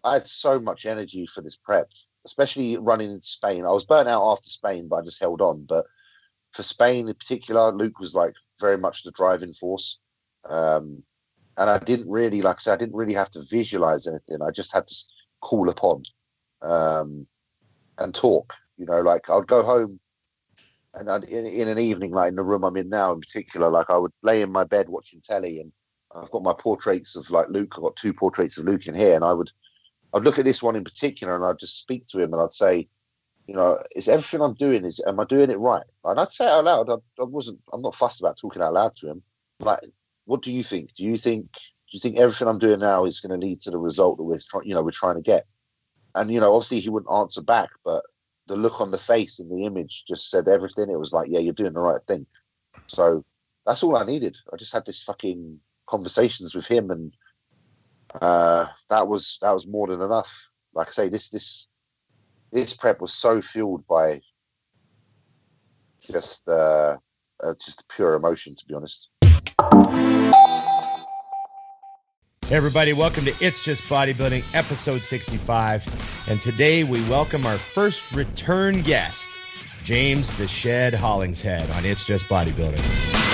I had so much energy for this prep, especially running in Spain. I was burnt out after Spain, but I just held on. But for Spain in particular, Luke was like very much the driving force. And I didn't really, like I said, I didn't really have to visualize anything. I just had to call upon and talk. You know, like I'd go home and in an evening, like in the room I'm in now in particular, like I would lay in my bed watching telly, and I've got my portraits of like Luke. I've got 2 portraits of Luke in here, and I'd look at this one in particular and I'd just speak to him and I'd say, you know, is everything I'm doing, am I doing it right? And I'd say it out loud. I'm not fussed about talking out loud to him. Like, what do you think? Do you think everything I'm doing now is going to lead to the result that we're trying to get? And, you know, obviously he wouldn't answer back, but the look on the face in the image just said everything. It was like, yeah, you're doing the right thing. So that's all I needed. I just had this fucking conversations with him, and that was more than enough. Like I say, this prep was so fueled by just pure emotion, to be honest. Hey everybody, welcome to It's Just Bodybuilding, episode 65. And today we welcome our first return guest, James the Shed Hollingshead on It's Just Bodybuilding.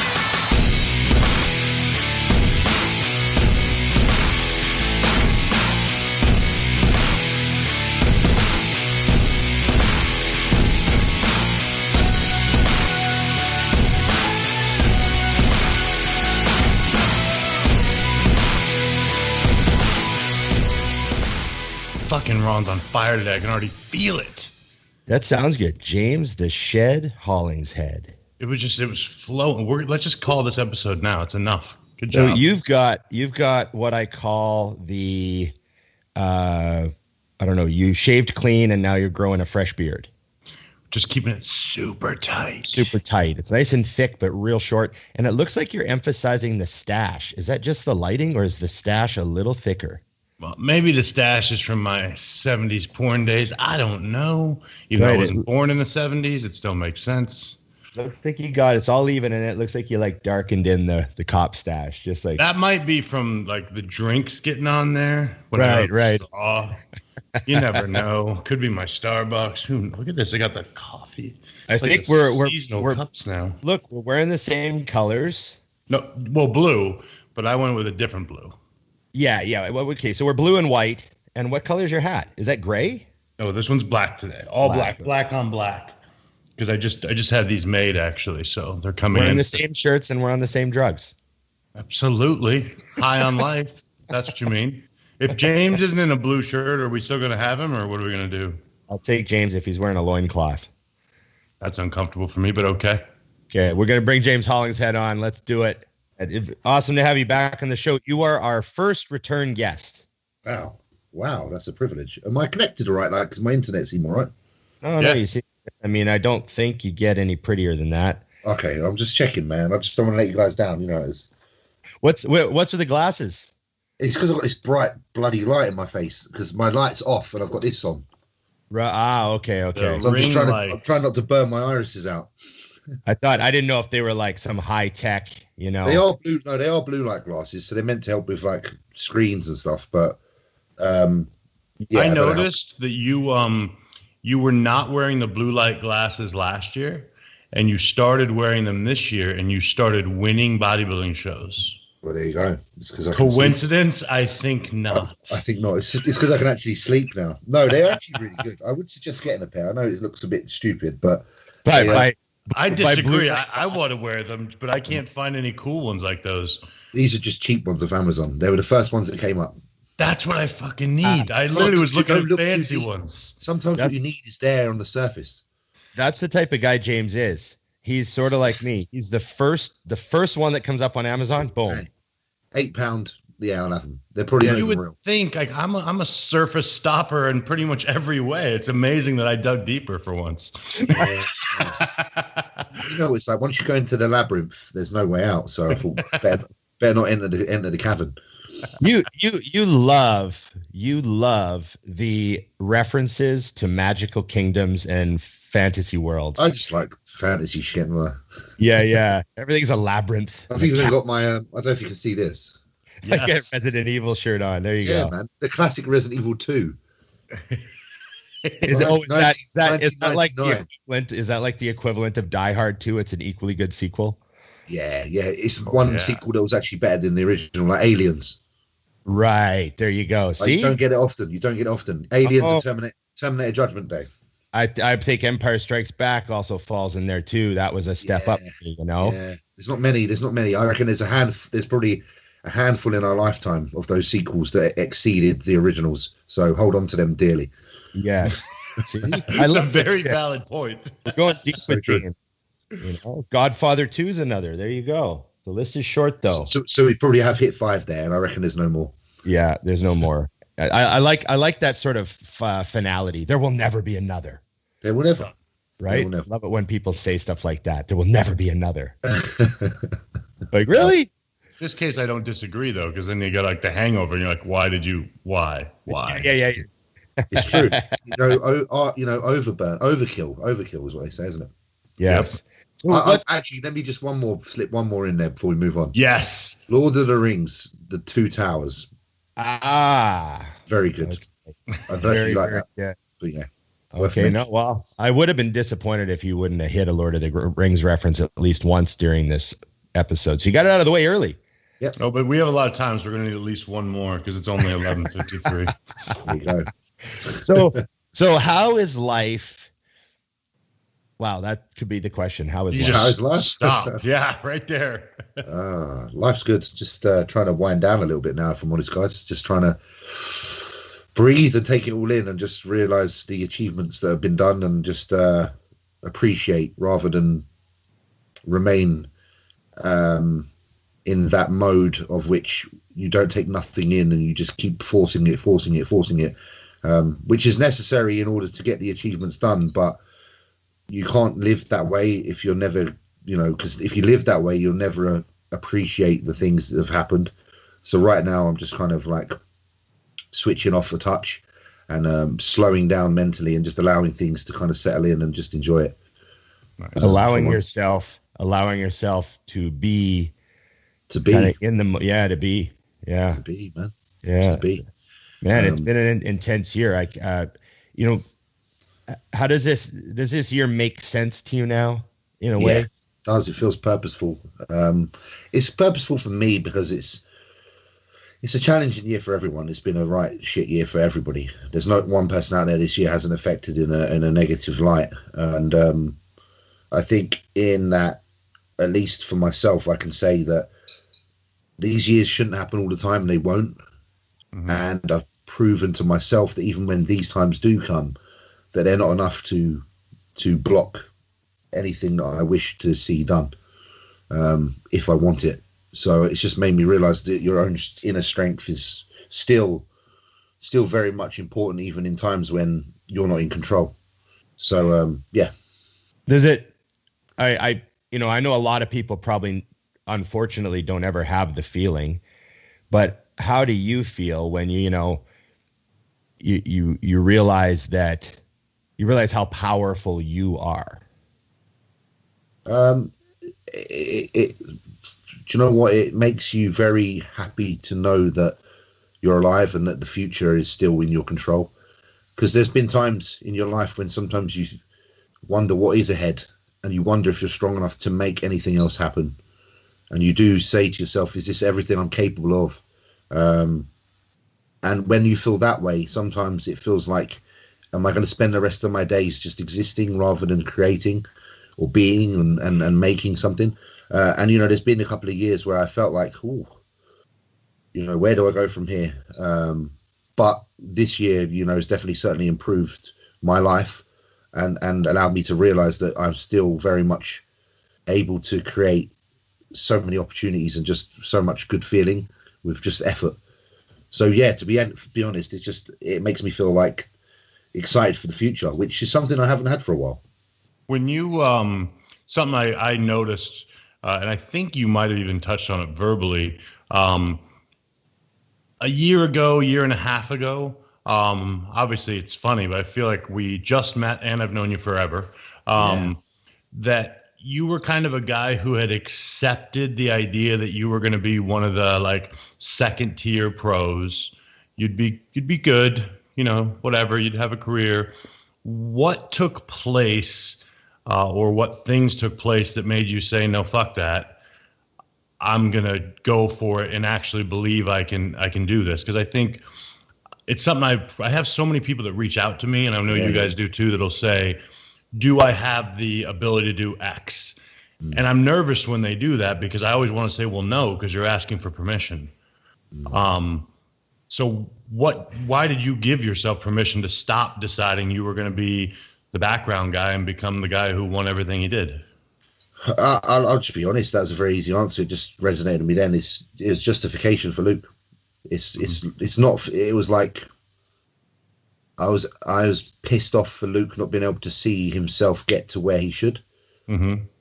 Fucking Ron's on fire today. I can already feel it. That sounds good. James the Shed Hollingshead. It was flowing. Let's just call this episode now. It's enough. Good job. So you've got what I call the I don't know, you shaved clean and now you're growing a fresh beard. Just keeping it super tight. Super tight. It's nice and thick but real short. And it looks like you're emphasizing the stash. Is that just the lighting or is the stash a little thicker? Well, maybe the stash is from my 70s porn days. I don't know. Even though I wasn't born in the 70s, it still makes sense. Looks like you got it's all even, and it looks like you like darkened in the cop stash, just like that. Might be from like the drinks getting on there. Right. You never know. Could be my Starbucks. Look at this. I got the coffee. I think we're seasonal cups now. Look, we're wearing the same colors. No, well, blue, but I went with a different blue. Yeah. Okay, so we're blue and white. And what color is your hat? Is that gray? No, this one's black today. All black on black. Because I just had these made actually, so they're coming in. We're in the same shirts and we're on the same drugs. Absolutely. High on life. That's what you mean. If James isn't in a blue shirt, are we still going to have him, or what are we going to do? I'll take James if he's wearing a loincloth. That's uncomfortable for me, but okay. Okay, we're going to bring James Hollingshead on. Let's do it. Awesome to have you back on the show. You are our first return guest. Wow, that's a privilege. Am I connected all right? Like, because my internet seems all right. Oh, yeah. No, you see, I mean, I don't think you get any prettier than that. Okay, I'm just checking, man. I just don't want to let you guys down. You know, what's with the glasses? It's because I've got this bright bloody light in my face because my light's off and I've got this on. Right. Okay. So I'm trying not to burn my irises out. I didn't know if they were like some high tech, you know. They are blue. No, they are blue light glasses, so they're meant to help with like screens and stuff. But I noticed that you were not wearing the blue light glasses last year, and you started wearing them this year, and you started winning bodybuilding shows. Well, there you go. It's because coincidence? I think not. I think not. It's because I can actually sleep now. No, they're actually really good. I would suggest getting a pair. I know it looks a bit stupid, but I disagree. I want to wear them, but I can't find any cool ones like those. These are just cheap ones off Amazon. They were the first ones that came up. That's what I fucking need. I literally was looking at fancy ones. Sometimes what you need is there on the surface. That's the type of guy James is. He's sort of like me. He's the first one that comes up on Amazon. Boom. £8. Yeah, I'll have them. They're probably you would real. Think like I'm a surface stopper in pretty much every way. It's amazing that I dug deeper for once. Yeah. You know, it's like once you go into the labyrinth, there's no way out. So I thought better not enter the cavern. You love the references to magical kingdoms and fantasy worlds. I just like fantasy shit. Yeah. Everything's a labyrinth. I've even got my. I don't know if you can see this. I get Resident Evil shirt on. There you go. Yeah, man. The classic Resident Evil 2. Is that like the equivalent? Is that like the equivalent of Die Hard 2? It's an equally good sequel. Yeah. It's one sequel that was actually better than the original, like Aliens. Right. There you go. Like, See, you don't get it often. Aliens and Terminator Judgment Day. I think Empire Strikes Back also falls in there too. That was a step up, you know. Yeah. There's not many. I reckon there's probably a handful in our lifetime of those sequels that exceeded the originals. So hold on to them dearly. Yes. See, it's a very valid point. We're going deep with James. You know, Godfather 2 is another. There you go. The list is short though. So we probably have hit 5 there, and I reckon there's no more. Yeah, there's no more. I like that sort of finality. There will never be another. There will never. Right? I love it when people say stuff like that. There will never be another. Like, really? In this case, I don't disagree, though, because then you got like the hangover, and you're like, why? Yeah. It's true. Overkill is what they say, isn't it? Yes. Yep. Actually, let me just slip one more in there before we move on. Yes. Lord of the Rings, The Two Towers. Very good. Okay. I don't know if you like that. Yeah. But yeah. Okay, no, well, I would have been disappointed if you wouldn't have hit a Lord of the Rings reference at least once during this episode. So you got it out of the way early. Yep. Oh, but we have a lot of time, so we're going to need at least one more because it's only 11:53. There you go. So how is life? Wow, that could be the question. How is life? Stop. Yeah, right there. Life's good. Just trying to wind down a little bit now, if I'm honest, guys. Just trying to breathe and take it all in and just realize the achievements that have been done and just appreciate rather than remain in that mode of which you don't take nothing in and you just keep forcing it, which is necessary in order to get the achievements done. But you can't live that way if you're never, because if you live that way, you'll never appreciate the things that have happened. So right now I'm just kind of like switching off a touch and slowing down mentally and just allowing things to kind of settle in and just enjoy it. Nice. Allowing yourself to be in the to be man. Yeah, to be. Man, it's been an intense year. How does this year make sense to you now in a way? It does. It feels purposeful. It's purposeful for me because it's a challenging year for everyone. It's been a right shit year for everybody. There's not one person out there this year hasn't affected in a negative light. And I think in that, at least for myself, I can say that these years shouldn't happen all the time, and they won't. Mm-hmm. And I've proven to myself that even when these times do come, that they're not enough to block anything that I wish to see done if I want it. So it's just made me realize that your own inner strength is still very much important, even in times when you're not in control. So Does it? I know a lot of people probably, unfortunately, don't ever have the feeling, but how do you feel when you realize that you realize how powerful you are? Do you know what? It makes you very happy to know that you're alive and that the future is still in your control. Because there's been times in your life when sometimes you wonder what is ahead, and you wonder if you're strong enough to make anything else happen. And you do say to yourself, is this everything I'm capable of? And when you feel that way, sometimes it feels like, am I going to spend the rest of my days just existing rather than creating or being and making something? And there's been a couple of years where I felt like, where do I go from here? But this year, has definitely certainly improved my life and allowed me to realize that I'm still very much able to create so many opportunities and just so much good feeling with just effort. So to be honest, it makes me feel like excited for the future, which is something I haven't had for a while. When you something I noticed, and I think you might have even touched on it verbally, a year and a half ago, obviously it's funny, but I feel like we just met and I've known you forever, that you were kind of a guy who had accepted the idea that you were going to be one of the like second tier pros. You'd be good, whatever. You'd have a career. What took place, or what things took place that made you say, no, fuck that. I'm going to go for it and actually believe I can do this? Because I think it's something I have so many people that reach out to me, and I know you guys do too, that'll say, do I have the ability to do X? And I'm nervous when they do that because I always want to say, well, no, because you're asking for permission. So why did you give yourself permission to stop deciding you were going to be the background guy and become the guy who won everything he did? I'll just be honest. That was a very easy answer. It just resonated with me then. It's justification for Luke. It's not. It was like I was pissed off for Luke not being able to see himself get to where he should, knowing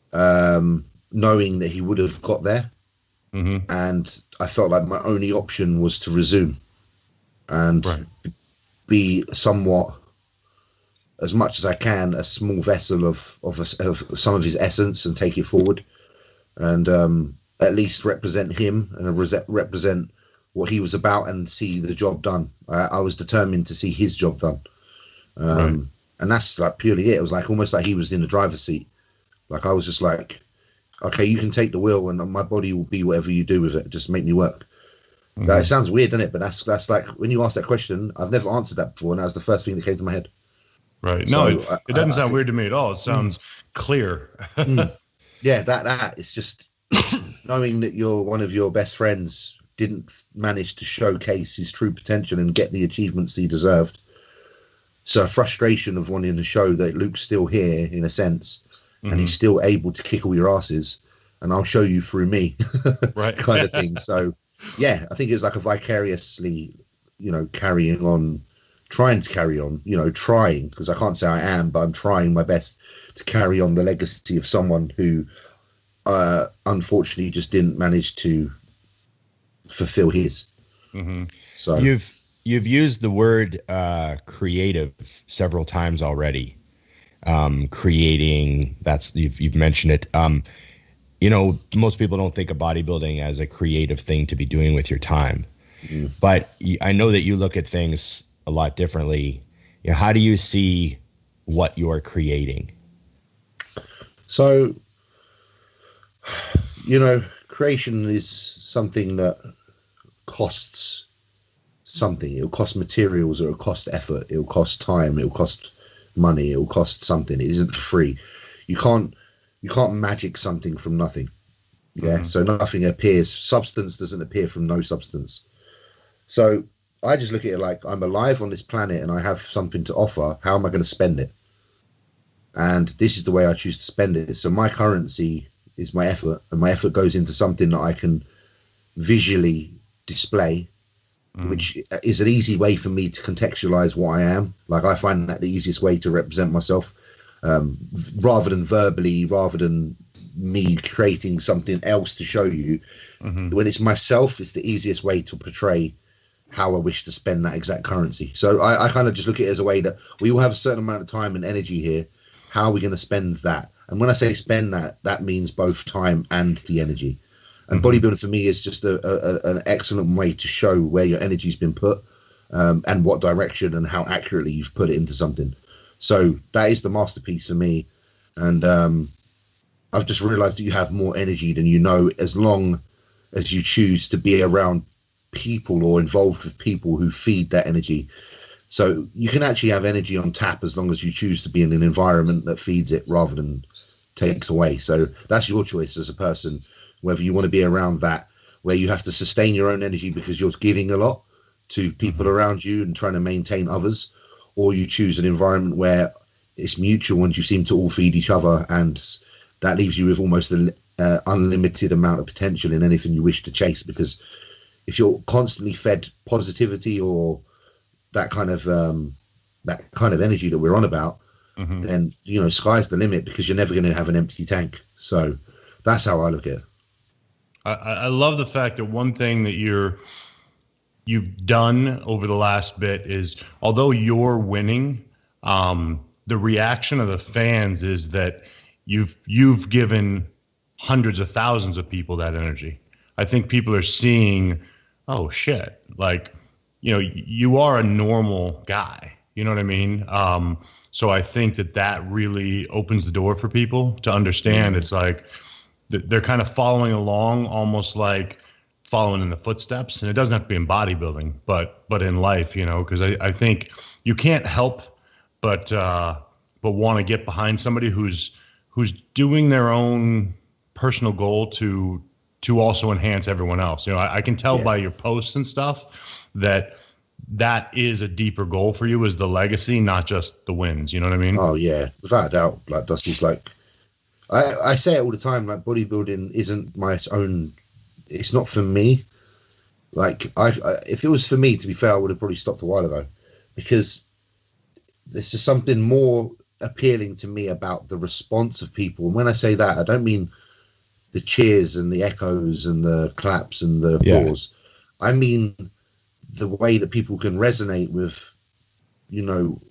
that he would have got there, and I felt like my only option was to resume and be somewhat, as much as I can, a small vessel of some of his essence and take it forward, and at least represent him and represent what he was about and see the job done. I was determined to see his job done. And that's like purely it. It was like almost like he was in the driver's seat. Like I was just like, okay, you can take the wheel and my body will be whatever you do with it. Just make me work. It sounds weird, doesn't it? But that's like, when you ask that question, I've never answered that before, and that was the first thing that came to my head. Right. No, so it doesn't sound weird to me at all. It sounds clear. Yeah, that it's just knowing that one of your best friends didn't manage to showcase his true potential and get the achievements he deserved. So a frustration of wanting to show that Luke's still here in a sense, and he's still able to kick all your asses, and I'll show you through me, right? Kind of thing. So yeah, I think it's like a vicariously, carrying on, trying to carry on, trying, because I can't say I am, but I'm trying my best to carry on the legacy of someone who unfortunately just didn't manage to fulfill his. So you've used the word creative several times already. Creating, you've mentioned it. Most people don't think of bodybuilding as a creative thing to be doing with your time, but I know that you look at things a lot differently. How do you see what you're creating? So, creation is something that costs something. It'll cost materials, it'll cost effort, it'll cost time, it'll cost money, it'll cost something. It isn't for free. You can't magic something from nothing. So nothing appears. Substance doesn't appear from no substance. So I just look at it like, I'm alive on this planet and I have something to offer. How am I going to spend it? And this is the way I choose to spend it. So my currency is my effort, and my effort goes into something that I can visually display, which is an easy way for me to contextualize what I am. Like, I find that the easiest way to represent myself, rather than verbally, rather than me creating something else to show you. When it's myself, it's the easiest way to portray how I wish to spend that exact currency. So I kind of just look at it as a way that we all have a certain amount of time and energy here. How are we going to spend that? And when I say spend that, that means both time and the energy. And bodybuilding for me is just an excellent way to show where your energy's been put, and what direction and how accurately you've put it into something. So that is the masterpiece for me. And I've just realized that you have more energy than you know, as long as you choose to be around people or involved with people who feed that energy. So you can actually have energy on tap as long as you choose to be in an environment that feeds it rather than takes away. So that's your choice as a person, whether you want to be around that, where you have to sustain your own energy because you're giving a lot to people around you and trying to maintain others, or you choose an environment where it's mutual and you seem to all feed each other, and that leaves you with almost an unlimited amount of potential in anything you wish to chase. Because if you're constantly fed positivity or that kind of energy that we're on about, then sky's the limit, because you're never going to have an empty tank. So that's how I look at it. I love the fact that one thing that you've done over the last bit is, although you're winning, the reaction of the fans is that you've given hundreds of thousands of people that energy. I think people are seeing, oh shit, like, you know, you are a normal guy. You know what I mean? So I think that really opens the door for people to understand. It's like they're kind of following along, almost like following in the footsteps. And it doesn't have to be in bodybuilding, but in life, you know, because I think you can't help but want to get behind somebody who's doing their own personal goal to also enhance everyone else. You know, I can tell by your posts and stuff that is a deeper goal for you, is the legacy, not just the wins. You know what I mean? Oh yeah, without a doubt. Like Dusty's like, I say it all the time. Like, bodybuilding isn't my own. It's not for me. Like, I if it was for me, to be fair, I would have probably stopped a while ago, because there's just something more appealing to me about the response of people. And when I say that, I don't mean the cheers and the echoes and the claps and the applause. I mean the way that people can resonate with, you know,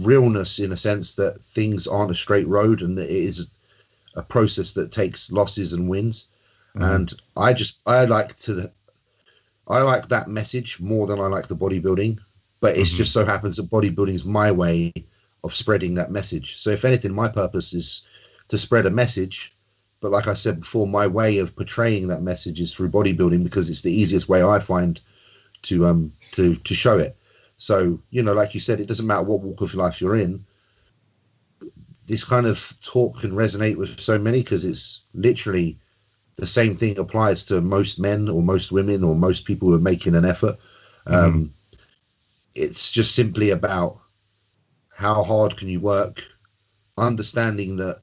realness, in a sense that things aren't a straight road and it is a process that takes losses and wins. And I like that message more than I like the bodybuilding, but it's just so happens that bodybuilding is my way of spreading that message. So if anything, my purpose is to spread a message. But like I said before, my way of portraying that message is through bodybuilding, because it's the easiest way I find to show it. So, you know, like you said, it doesn't matter what walk of life you're in. This kind of talk can resonate with so many, because it's literally the same thing applies to most men or most women or most people who are making an effort. It's just simply about how hard can you work, understanding that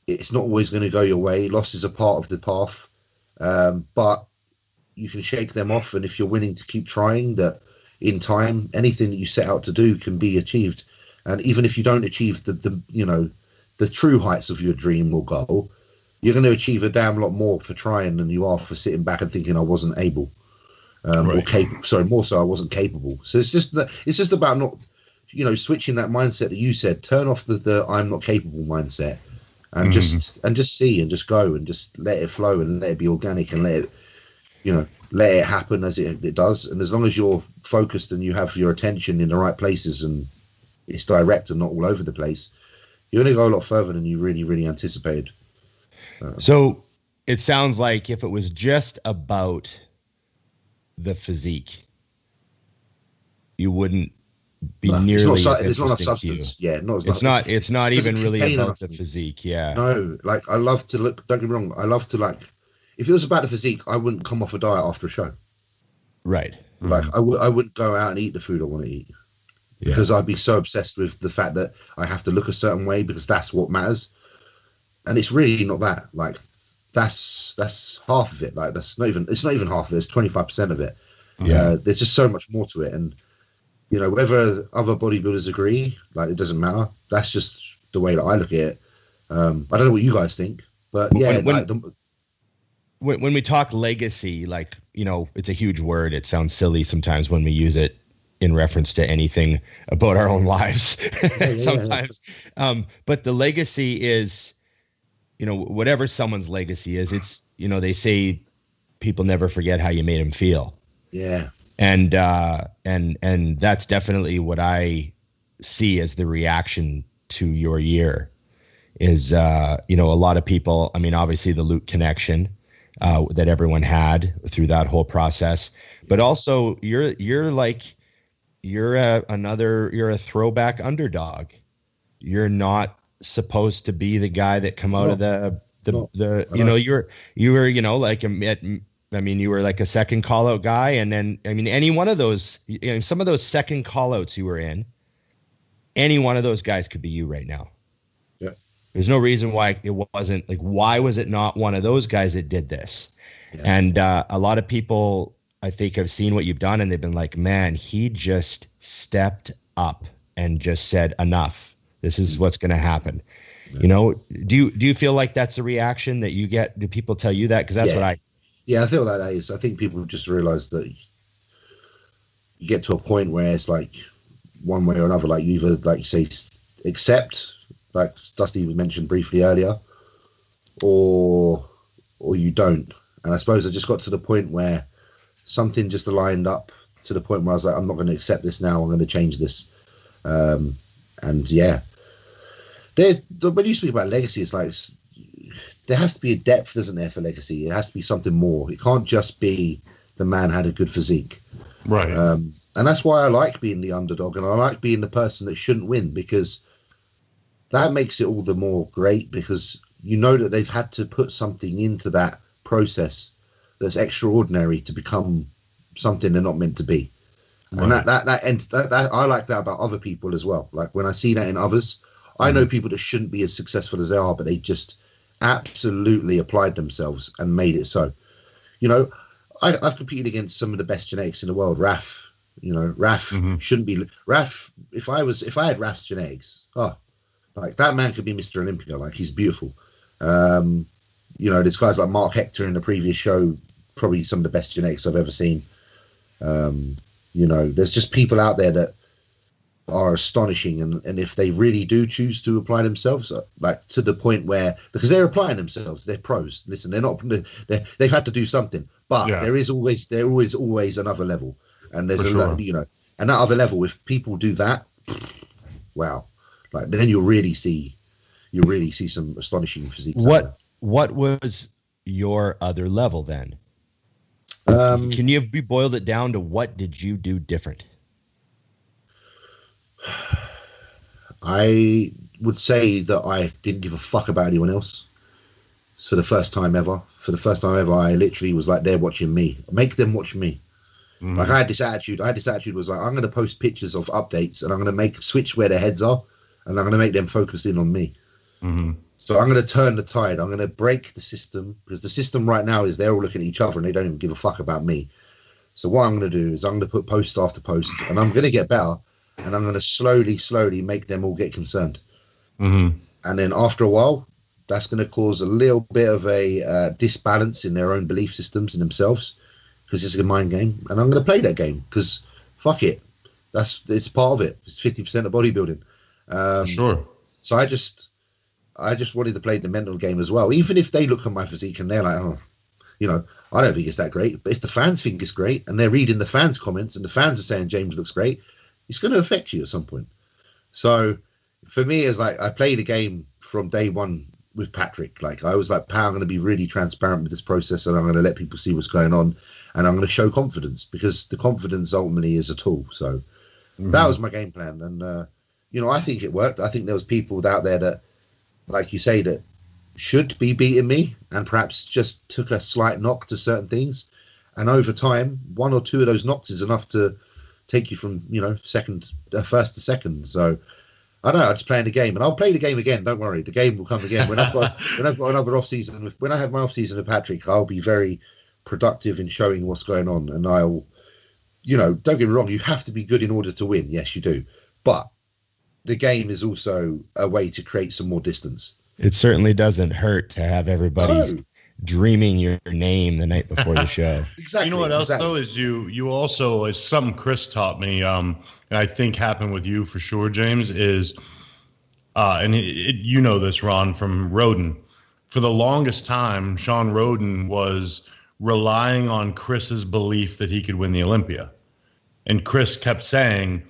it's not always going to go your way. Loss is a part of the path, but you can shake them off. And if you're willing to keep trying, that in time, anything that you set out to do can be achieved. And even if you don't achieve the true heights of your dream or goal, you're going to achieve a damn lot more for trying than you are for sitting back and thinking I wasn't able, or capable. Sorry, more so I wasn't capable. So it's just about not, you know, switching that mindset that you said. Turn off the I'm not capable mindset, and just see and just go and just let it flow and let it be organic and let it happen as it does. And as long as you're focused and you have your attention in the right places and it's direct and not all over the place, you're going to go a lot further than you really, really anticipated. So it sounds like if it was just about the physique, you wouldn't be nearly. There's not enough substance. Yeah, it's not even really about the physique. Yeah. No, like I love to look. Don't get me wrong. I love to like. If it was about the physique, I wouldn't come off a diet after a show. Right. Like I wouldn't go out and eat the food I want to eat, because I'd be so obsessed with the fact that I have to look a certain way because that's what matters. And it's really not that. Like that's half of it. Like it's not even half of it. It's 25% of it. Yeah. There's just so much more to it. And you know, whether other bodybuilders agree, like it doesn't matter. That's just the way that I look at it. I don't know what you guys think, but yeah. When we talk legacy, like, you know, it's a huge word. It sounds silly sometimes when we use it in reference to anything about our own lives sometimes. But the legacy is, you know, whatever someone's legacy is, it's, you know, they say people never forget how you made them feel. Yeah. And that's definitely what I see as the reaction to your year is, you know, a lot of people, I mean, obviously the Luke connection, that everyone had through that whole process, but also you're a throwback underdog. You're not supposed to be the guy that come out of you know, you were, you know, like you were like a second call out guy. And then, I mean, any one of those, you know, some of those second call outs you were in, any one of those guys could be you right now. Yeah. There's no reason why it wasn't, like, why was it not one of those guys that did this? Yeah. And a lot of people, I think, have seen what you've done and they've been like, man, he just stepped up and just said, enough. This is what's going to happen. Yeah. You know, do you feel like that's the reaction that you get? Do people tell you that? Because that's what I. Yeah, I feel like that is. I think people just realize that you get to a point where it's like one way or another, like you either, like you say, accept like Dusty mentioned briefly earlier, or you don't. And I suppose I just got to the point where something just aligned up to the point where I was like, I'm not going to accept this now. I'm going to change this. And yeah, when you speak about legacy, it's like there has to be a depth, doesn't there, for legacy? It has to be something more. It can't just be the man had a good physique. Right. And that's why I like being the underdog, and I like being the person that shouldn't win, because that makes it all the more great, because you know that they've had to put something into that process that's extraordinary to become something they're not meant to be. Right. And that I like that about other people as well. Like when I see that in others, I know people that shouldn't be as successful as they are, but they just absolutely applied themselves and made it so. You know, I've competed against some of the best genetics in the world. Raf, shouldn't be Raf. If I had Raf's genetics, like that man could be Mr. Olympia. Like he's beautiful. There's guys like Mark Hector in the previous show, probably some of the best genetics I've ever seen. There's just people out there that are astonishing, and if they really do choose to apply themselves, like to the point where, because they're applying themselves, they're pros. Listen, they've had to do something, but there is always another level, and there's and that other level. If people do that, wow, like then you'll really see some astonishing physiques. What was your other level then? Can you be boiled it down to what did you do different? I would say that I didn't give a fuck about anyone else. It's for the first time ever. I literally was like, they're watching me. Make them watch me. Mm-hmm. Like I had this attitude was like, I'm going to post pictures of updates, and I'm going to switch where their heads are, and I'm going to make them focus in on me. Mm-hmm. So I'm going to turn the tide. I'm going to break the system, because the system right now is they're all looking at each other and they don't even give a fuck about me. So what I'm going to do is I'm going to put post after post, and I'm going to get better, and I'm going to slowly make them all get concerned. Mm-hmm. And then after a while, that's going to cause a little bit of a disbalance in their own belief systems and themselves, because it's a mind game, and I'm going to play that game because fuck it. It's part of it. It's 50% of bodybuilding. Sure. So I just wanted to play the mental game as well. Even if they look at my physique and they're like, I don't think it's that great. But if the fans think it's great and they're reading the fans' comments and the fans are saying James looks great, it's going to affect you at some point. So for me, it's like I played a game from day one with Patrick. Like I was like, I'm going to be really transparent with this process, and I'm going to let people see what's going on, and I'm going to show confidence, because the confidence ultimately is a tool. So that was my game plan. And, I think it worked. I think there was people out there that, like you say, that should be beating me and perhaps just took a slight knock to certain things. And over time, one or two of those knocks is enough to take you from, first to second. So I don't know, I'm just playing the game, and I'll play the game again. Don't worry. The game will come again. When I've got another off season, when I have my off season with Patrick, I'll be very productive in showing what's going on. And I'll, don't get me wrong, you have to be good in order to win. Yes, you do. But the game is also a way to create some more distance. It certainly doesn't hurt to have everybody dreaming your name the night before the show. Exactly. You know what else though is you also, as something Chris taught me, and I think happened with you for sure, James, is and you know this, Ron, from Roden. For the longest time, Sean Roden was relying on Chris's belief that he could win the Olympia, and Chris kept saying,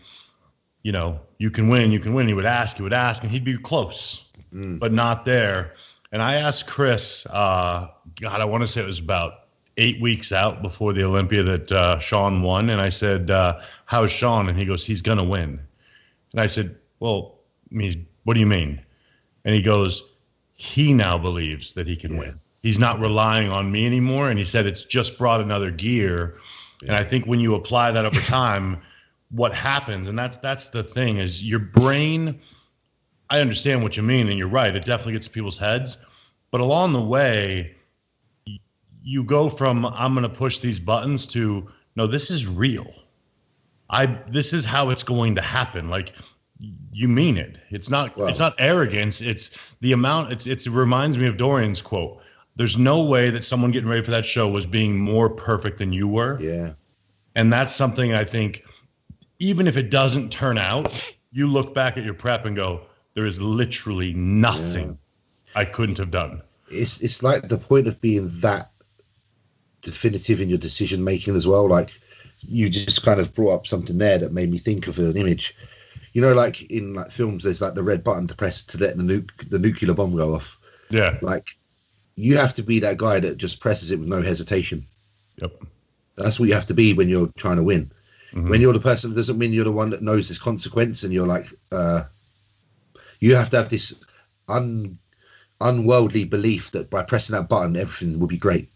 you can win. He would ask, and he'd be close, but not there. And I asked Chris, I want to say it was about 8 weeks out before the Olympia that Sean won. And I said, how's Sean? And he goes, he's going to win. And I said, well, what do you mean? And he goes, he now believes that he can win. He's not relying on me anymore. And he said, it's just brought another gear. Yeah. And I think when you apply that over time, what happens, and that's the thing, is your brain, I understand what you mean, and you're right, it definitely gets to people's heads, but along the way, you go from, I'm going to push these buttons, to, no, this is real. This is how it's going to happen. Like, you mean it. It's not arrogance. It's the amount, it reminds me of Dorian's quote. There's no way that someone getting ready for that show was being more perfect than you were. Yeah. And that's something I think, even if it doesn't turn out, you look back at your prep and go, There is literally nothing I couldn't have done. It's like the point of being that definitive in your decision making as well. Like, you just kind of brought up something there that made me think of an image. You know, like in like films, there's like the red button to press to let the nuclear bomb go off. Yeah. Like, you have to be that guy that just presses it with no hesitation. Yep. That's what you have to be when you're trying to win. Mm-hmm. When you're the person that doesn't win, you're the one that knows this consequence, and you're like, you have to have this unworldly belief that by pressing that button, everything will be great.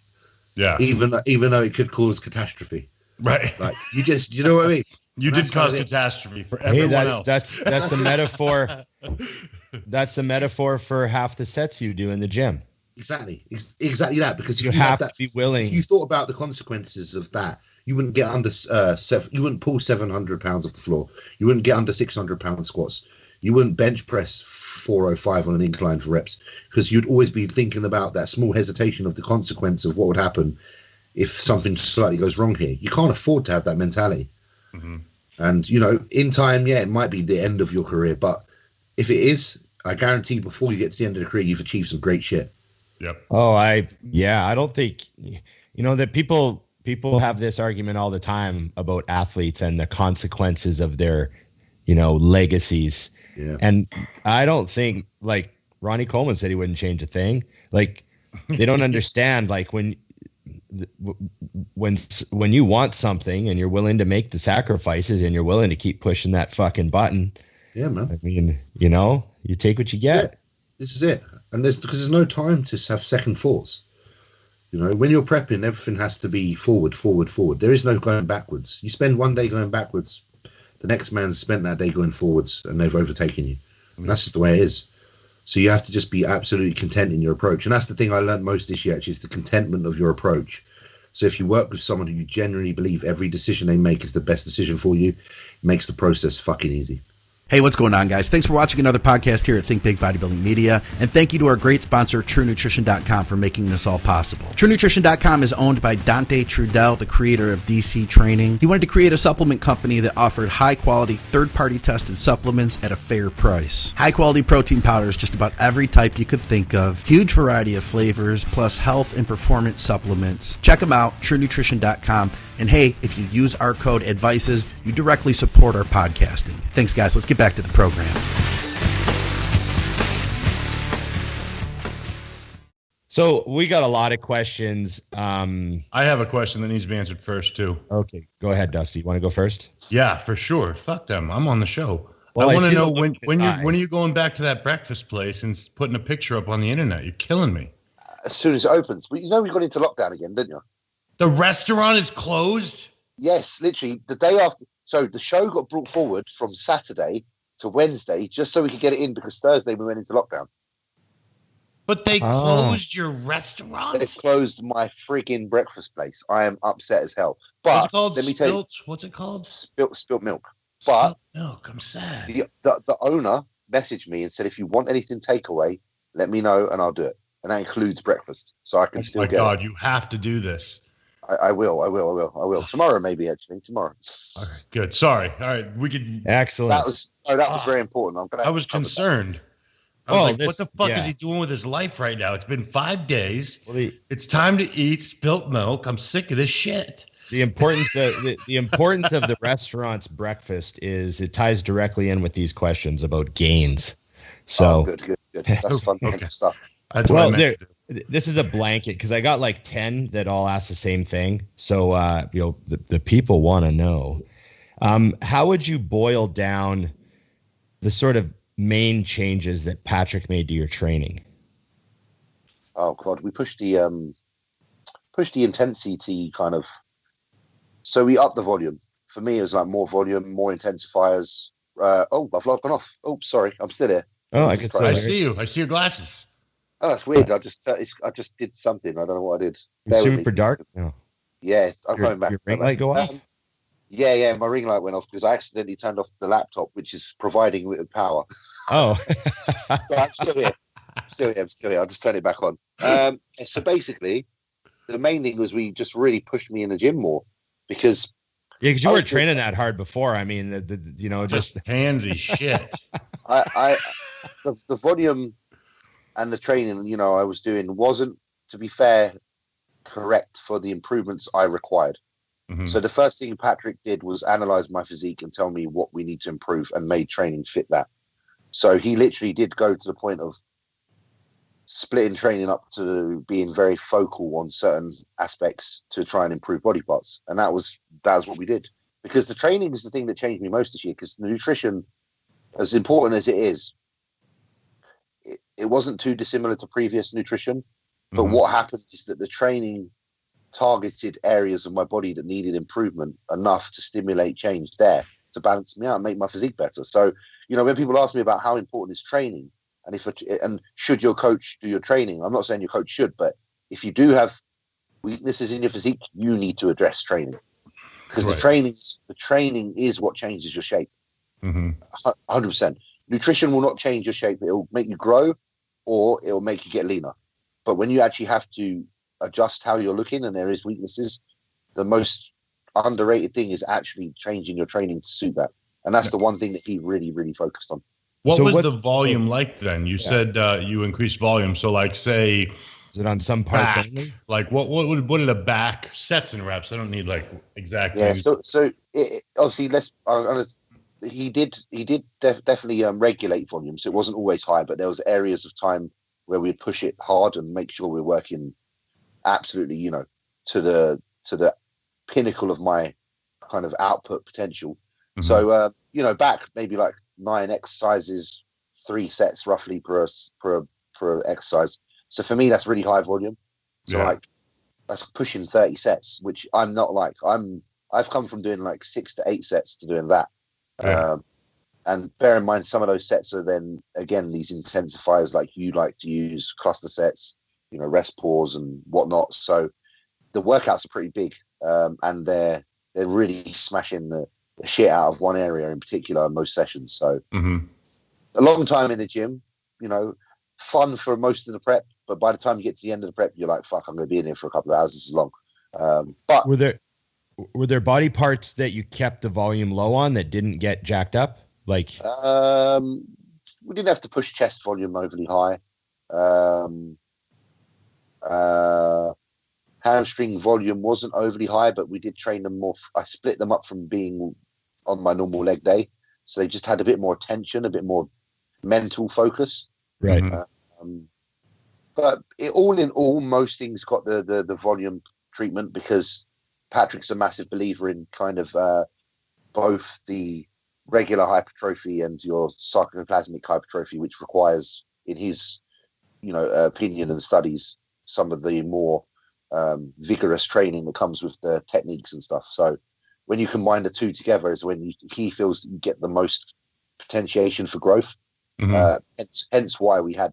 Yeah. Even though it could cause catastrophe. Right. Like, you know what I mean? You did cause catastrophe for everyone else. That's the metaphor. That's the metaphor for half the sets you do in the gym. Exactly that. Because if you have to be willing. If you thought about the consequences of that, you wouldn't get under you wouldn't pull 700 pounds off the floor. You wouldn't get under 600 pound squats. You wouldn't bench press 405 on an incline for reps, because you'd always be thinking about that small hesitation of the consequence of what would happen if something slightly goes wrong here. You can't afford to have that mentality. Mm-hmm. And, you know, in time, it might be the end of your career, but if it is, I guarantee before you get to the end of the career, you've achieved some great shit. Yep. Oh, I don't think, that people have this argument all the time about athletes and the consequences of their, legacies. Yeah. And I don't think, like Ronnie Coleman said, he wouldn't change a thing. Like, they don't understand, like, when you want something and you're willing to make the sacrifices and you're willing to keep pushing that fucking button. Yeah, man. I mean, you take what you get. This is it. And because there's no time to have second thoughts. When you're prepping, everything has to be forward, forward, forward. There is no going backwards. You spend one day going backwards, the next man's spent that day going forwards, and they've overtaken you. And that's just the way it is. So you have to just be absolutely content in your approach. And that's the thing I learned most this year, actually, is the contentment of your approach. So if you work with someone who you genuinely believe every decision they make is the best decision for you, it makes the process fucking easy. Hey, what's going on, guys? Thanks for watching another podcast here at Think Big Bodybuilding Media. And thank you to our great sponsor, TrueNutrition.com, for making this all possible. TrueNutrition.com is owned by Dante Trudell, the creator of DC Training. He wanted to create a supplement company that offered high-quality, third-party tested supplements at a fair price. High-quality protein powders, just about every type you could think of. Huge variety of flavors, plus health and performance supplements. Check them out, TrueNutrition.com. And hey, if you use our code ADVICES, you directly support our podcasting. Thanks, guys. Let's get back to the program. So we got a lot of questions. I have a question that needs to be answered first, too. Okay, go ahead, Dusty. You want to go first? Yeah, for sure. Fuck them. I'm on the show. Well, I want to know when are you going back to that breakfast place and putting a picture up on the internet? You're killing me. As soon as it opens. But we got into lockdown again, didn't you? The restaurant is closed? Yes, literally the day after. So the show got brought forward from Saturday to Wednesday just so we could get it in, because Thursday we went into lockdown. But they closed your restaurant? They've closed my freaking breakfast place. I am upset as hell. But what's it called? Let me tell you, what's it called? Spilt milk. But spilt milk. I'm sad. The owner messaged me and said, if you want anything takeaway, let me know and I'll do it. And that includes breakfast, so I can still get it. Oh my God, you have to do this. I will. Tomorrow, maybe, actually. Tomorrow. Okay, good. Sorry. All right, we could. Excellent. That was very important. I was concerned. I was like, what the fuck is he doing with his life right now? It's been 5 days. Well, it's time to eat spilt milk. I'm sick of this shit. The importance of the importance of the restaurant's breakfast is it ties directly in with these questions about gains. So good. That's fun stuff. That's what I meant. This is a blanket because I got like 10 that all ask the same thing. So, the people want to know, how would you boil down the sort of main changes that Patrick made to your training? Oh God, we pushed the intensity kind of. So we upped the volume. For me, it was like more volume, more intensifiers. I've gone off. Oh, sorry, I'm still here. Oh, I see you. I see your glasses. Oh, that's weird. I just did something. I don't know what I did. Super dark? No. Yeah, I'm coming back. Your ring light go off? Yeah, my ring light went off because I accidentally turned off the laptop, which is providing it with power. Oh. But I'm still here. I'll just turn it back on. So basically, the main thing was we just really pushed me in the gym more because. Yeah, because you weren't training that hard before. I mean, just handsy shit. the volume and the training, you know, I was doing wasn't, to be fair, correct for the improvements I required. Mm-hmm. So the first thing Patrick did was analyze my physique and tell me what we need to improve, and made training fit that. So he literally did go to the point of splitting training up to being very focal on certain aspects to try and improve body parts. And that was what we did. Because the training is the thing that changed me most this year, because the nutrition, as important as it is, it wasn't too dissimilar to previous nutrition. But what happened is that the training targeted areas of my body that needed improvement enough to stimulate change there to balance me out and make my physique better. So, you know, when people ask me about how important is training and should your coach do your training, I'm not saying your coach should, but if you do have weaknesses in your physique, you need to address training, because the training is what changes your shape. 100%. Nutrition will not change your shape. It'll make you grow or it'll make you get leaner. But when you actually have to adjust how you're looking and there is weaknesses, the most underrated thing is actually changing your training to suit that. And that's the one thing that he really, really focused on. What was the volume like then? You said you increased volume. So like, say, is it on some parts back, only? like what did a back sets and reps? I don't need like exact. Yeah. So it, obviously he did definitely regulate volume. So it wasn't always high, but there was areas of time where we'd push it hard and make sure we're working absolutely, you know, to the pinnacle of my kind of output potential. So, you know, back maybe like 9 exercises, 3 sets roughly per exercise. So for me, that's really high volume. So like that's pushing 30 sets, which I'm not like. I've come from doing like 6 to 8 sets to doing that. And bear in mind, some of those sets are then, again, these intensifiers like you like to use, cluster sets, you know, rest pause and whatnot. So the workouts are pretty big, and they're really smashing the shit out of one area in particular in most sessions. So a long time in the gym, you know, fun for most of the prep, but by the time you get to the end of the prep, you're like, fuck, I'm going to be in here for a couple of hours. This is long. But were there body parts that you kept the volume low on that didn't get jacked up? Like, we didn't have to push chest volume overly high. Hamstring volume wasn't overly high, but we did train them more. I split them up from being on my normal leg day, so they just had a bit more attention, a bit more mental focus. Right. But all in all, most things got the volume treatment, because Patrick's a massive believer in kind of both the regular hypertrophy and your sarcoplasmic hypertrophy, which requires, in his, you know, opinion and studies, some of the more vigorous training that comes with the techniques and stuff. So when you combine the two together is when he feels that you get the most potentiation for growth. Hence why we had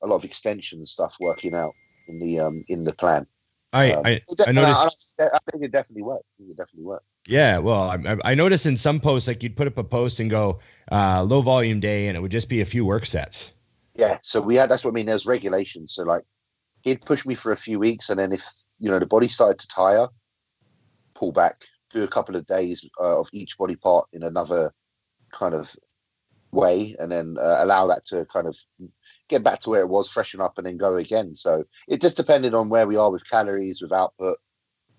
a lot of extension stuff working out in the plan. I noticed. I think it definitely worked. Yeah, well, I noticed in some posts, like you'd put up a post and go low volume day, and it would just be a few work sets. Yeah, so that's what I mean. There's regulations. So like, he'd push me for a few weeks, and then if, you know, the body started to tire, pull back, do a couple of days of each body part in another kind of way, and then allow that to kind of get back to where it was, freshen up, and then go again. So it just depended on where we are with calories, with output,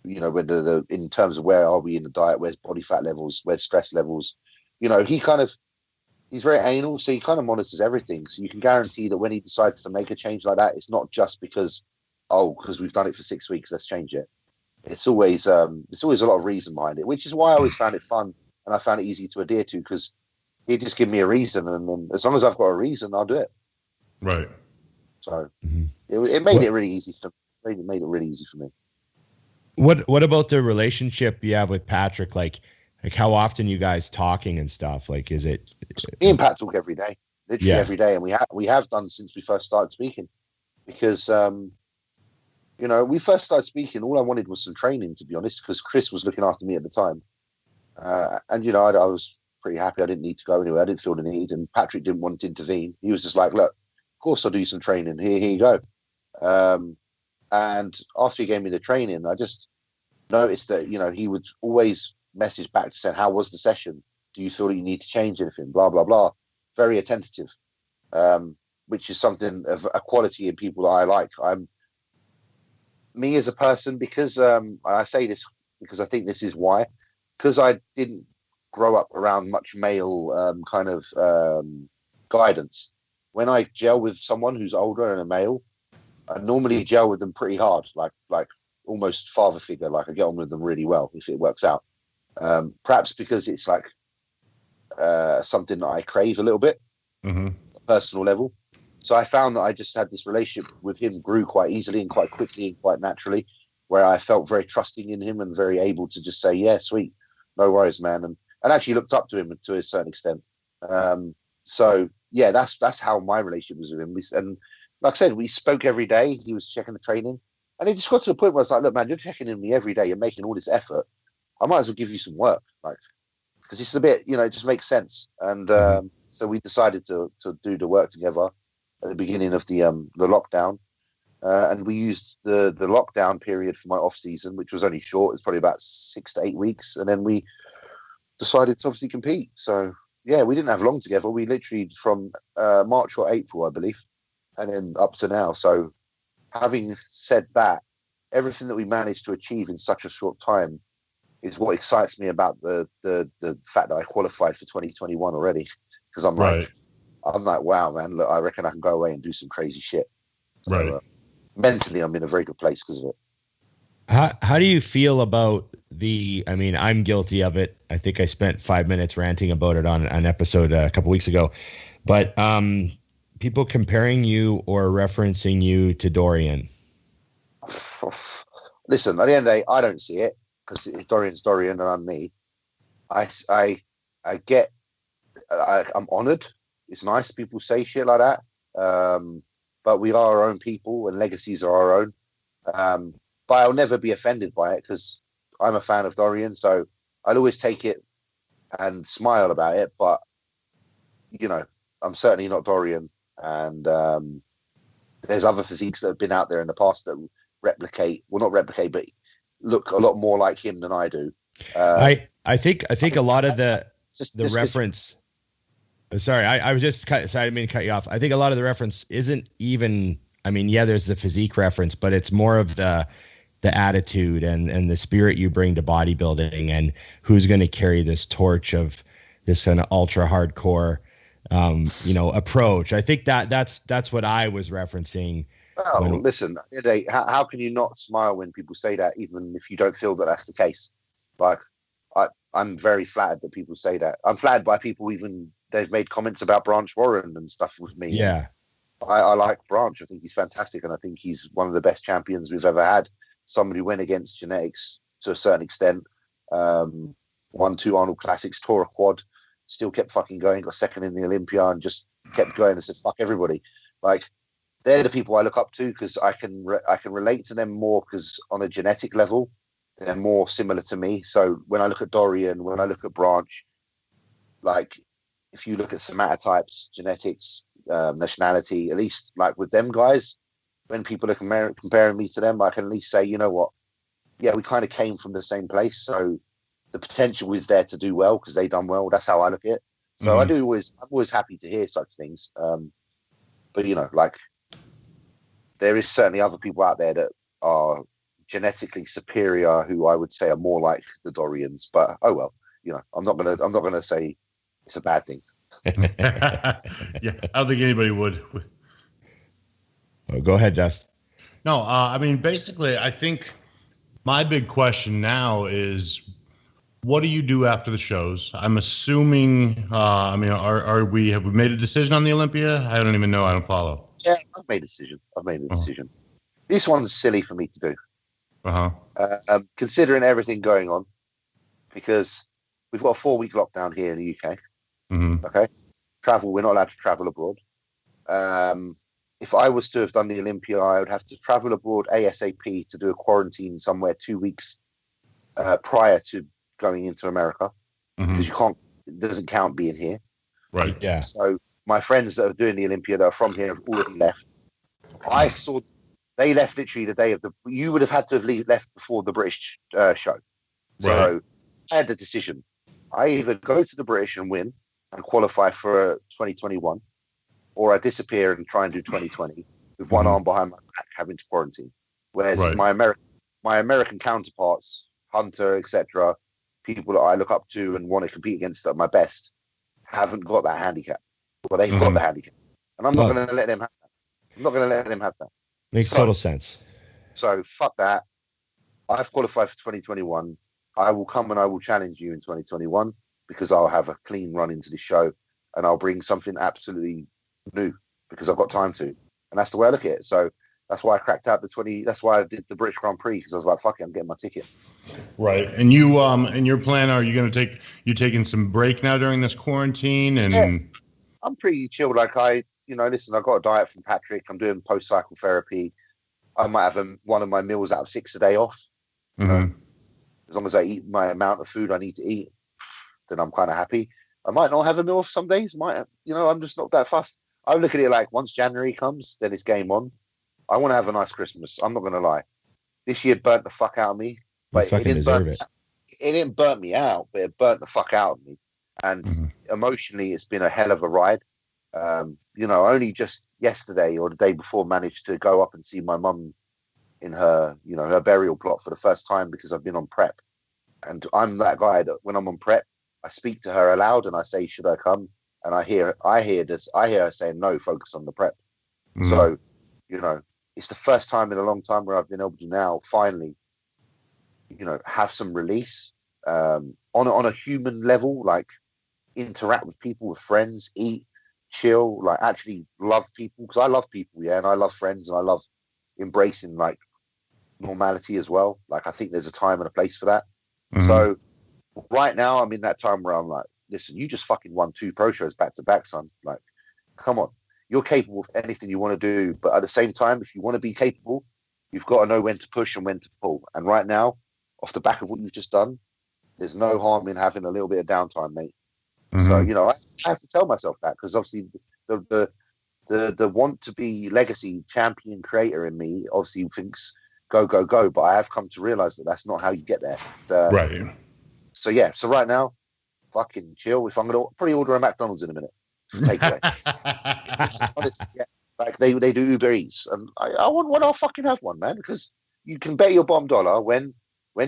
you know, whether in terms of where are we in the diet, where's body fat levels, where's stress levels. You know, he's very anal, so he kind of monitors everything. So you can guarantee that when he decides to make a change like that, it's not just because we've done it for 6 weeks, let's change it. It's always a lot of reason behind it, which is why I always found it fun, and I found it easy to adhere to, because he'd just give me a reason, and then as long as I've got a reason, I'll do it. Right. So it made it really easy for me. It made it really easy for me. What about the relationship you have with Patrick? Like how often you guys talking and stuff? Like, is it? Me and Pat talk every day, literally every day, and we have done since we first started speaking, because you know, we first started speaking, all I wanted was some training, to be honest, because Chris was looking after me at the time, and you know, I was pretty happy. I didn't need to go anywhere. I didn't feel the need, and Patrick didn't want to intervene. He was just like, look, of course I'll do some training. Here you go. And after he gave me the training, I just noticed that, you know, he would always message back to say, how was the session? Do you feel that you need to change anything? Blah, blah, blah. Very attentive. which is something of a quality in people that I like. I'm me as a person, because I say this because I think this is why, because I didn't grow up around much male guidance. When I gel with someone who's older and a male, I normally gel with them pretty hard, like almost father figure. Like I get on with them really well if it works out. Perhaps because it's like something that I crave a little bit, personal level. So I found that I just had this relationship with him, grew quite easily and quite quickly and quite naturally, where I felt very trusting in him and very able to just say, yeah, sweet, no worries, man. And actually looked up to him to a certain extent. So yeah, that's how my relationship was with him. And like I said, we spoke every day. He was checking the training, and it just got to the point where I was like, look, man, you're checking in me every day. You're making all this effort. I might as well give you some work, like, because it's a bit, it just makes sense. And so we decided to do the work together at the beginning of the lockdown, and we used the lockdown period for my off season, which was only short. It's probably about 6 to 8 weeks, and then we decided to obviously compete. So yeah, we didn't have long together. We literally from March or April, I believe, and then up to now. So having said that, everything that we managed to achieve in such a short time is what excites me about the fact that I qualified for 2021 already, because I'm like, wow, man, look, I reckon I can go away and do some crazy shit. So, mentally, I'm in a very good place because of it. How do you feel about I'm guilty of it. I think I spent 5 minutes ranting about it on an episode a couple weeks ago, but people comparing you or referencing you to Dorian. Listen, at the end of the day, I don't see it, because Dorian's Dorian and I'm me. I'm honoured. It's nice people say shit like that. But we are our own people and legacies are our own. But I'll never be offended by it because I'm a fan of Dorian. So I'll always take it and smile about it. But, I'm certainly not Dorian. And there's other physiques that have been out there in the past that not replicate, but look a lot more like him than I do. I think a lot of the reference. Sorry, I was just sorry, I didn't mean to cut you off. I think a lot of the reference isn't even. There's the physique reference, but it's more of the attitude and the spirit you bring to bodybuilding, and who's going to carry this torch of this kind of ultra hardcore, approach. I think that's what I was referencing. Oh, listen, how can you not smile when people say that, even if you don't feel that that's the case? Like, I'm very flattered that people say that. I'm flattered by people, even they've made comments about Branch Warren and stuff with me. Yeah. I like Branch. I think he's fantastic, and I think he's one of the best champions we've ever had. Somebody who went against genetics to a certain extent, won 2 Arnold Classics, tore a quad, still kept fucking going, got second in the Olympia, and just kept going and said, fuck everybody. Like, they're the people I look up to because I can relate to them more, because on a genetic level, they're more similar to me. So when I look at Dorian, when I look at Branch, like, if you look at somatotypes, genetics, nationality, at least like with them guys, when people are comparing me to them, I can at least say, you know what? Yeah, we kind of came from the same place. So the potential is there to do well because they done well. That's how I look at it. So I'm always happy to hear such things. But, like, there is certainly other people out there that are genetically superior who I would say are more like the Dorians. But, oh well, I'm not gonna say it's a bad thing. Yeah, I don't think anybody would. Oh, go ahead, Dust. No, basically, I think my big question now is, what do you do after the shows? I'm assuming, have we made a decision on the Olympia? I don't even know. I don't follow. Yeah, I've made a decision. This one's silly for me to do. Considering everything going on, because we've got a 4-week lockdown here in the UK. Okay, we're not allowed to travel abroad. If I was to have done the Olympia, I would have to travel abroad ASAP to do a quarantine somewhere 2 weeks prior to going into America, because it doesn't count being here. Right. Yeah. So my friends that are doing the Olympia that are from here have already left. I saw they left literally the day of you would have had to have left before the British show. So I had the decision. I either go to the British and win and qualify for 2021, or I disappear and try and do 2020 with one arm behind my back, having to quarantine. Whereas my American counterparts, Hunter, etc., people that I look up to and want to compete against at my best, haven't got that handicap. Well, they've got the handicap, and I'm not going to let them have that. I'm not going to let them have that. Makes total sense. So fuck that. I've qualified for 2021. I will come and I will challenge you in 2021 because I'll have a clean run into the show and I'll bring something absolutely new because I've got time to. And that's the way I look at it. So that's why I cracked out the 20. That's why I did the British Grand Prix, because I was like, fuck it, I'm getting my ticket. Right. And you, and your plan, are you going to taking some break now during this quarantine? And yeah, I'm pretty chill. Like listen, I got a diet from Patrick. I'm doing post-cycle therapy. I might have one of my meals out of 6 a day off. As long as I eat my amount of food I need to eat, then I'm kind of happy. I might not have a meal some days. I'm just not that fussed. I look at it like once January comes, then it's game on. I want to have a nice Christmas. I'm not going to lie. This year burnt the fuck out of me. But it didn't burn me out, but it burnt the fuck out of me. And emotionally, it's been a hell of a ride. Only just yesterday or the day before managed to go up and see my mum in her burial plot for the first time because I've been on prep. And I'm that guy that when I'm on prep, I speak to her aloud and I say, should I come? And I hear her saying, no, focus on the prep. So, it's the first time in a long time where I've been able to now finally, have some release on a human level, like interact with people, with friends, eat, chill, like actually love people, because I love people, and I love friends, and I love embracing like normality as well. Like I think there's a time and a place for that. So right now I'm in that time where I'm like, listen, you just fucking won 2 pro shows back to back, son. Like, come on, you're capable of anything you want to do, but at the same time, if you want to be capable, you've got to know when to push and when to pull. And right now, off the back of what you've just done, there's no harm in having a little bit of downtime, mate. So, I have to tell myself that, because obviously the want to be legacy champion creator in me obviously thinks go, but I have come to realize that that's not how you get there. Right. So, yeah. So right now, fucking chill. If I'm going to probably order a McDonald's in a minute for takeaway. Honestly, yeah. Like they do Uber Eats. And I want one, I'll fucking have one, man, because you can bet your bottom dollar when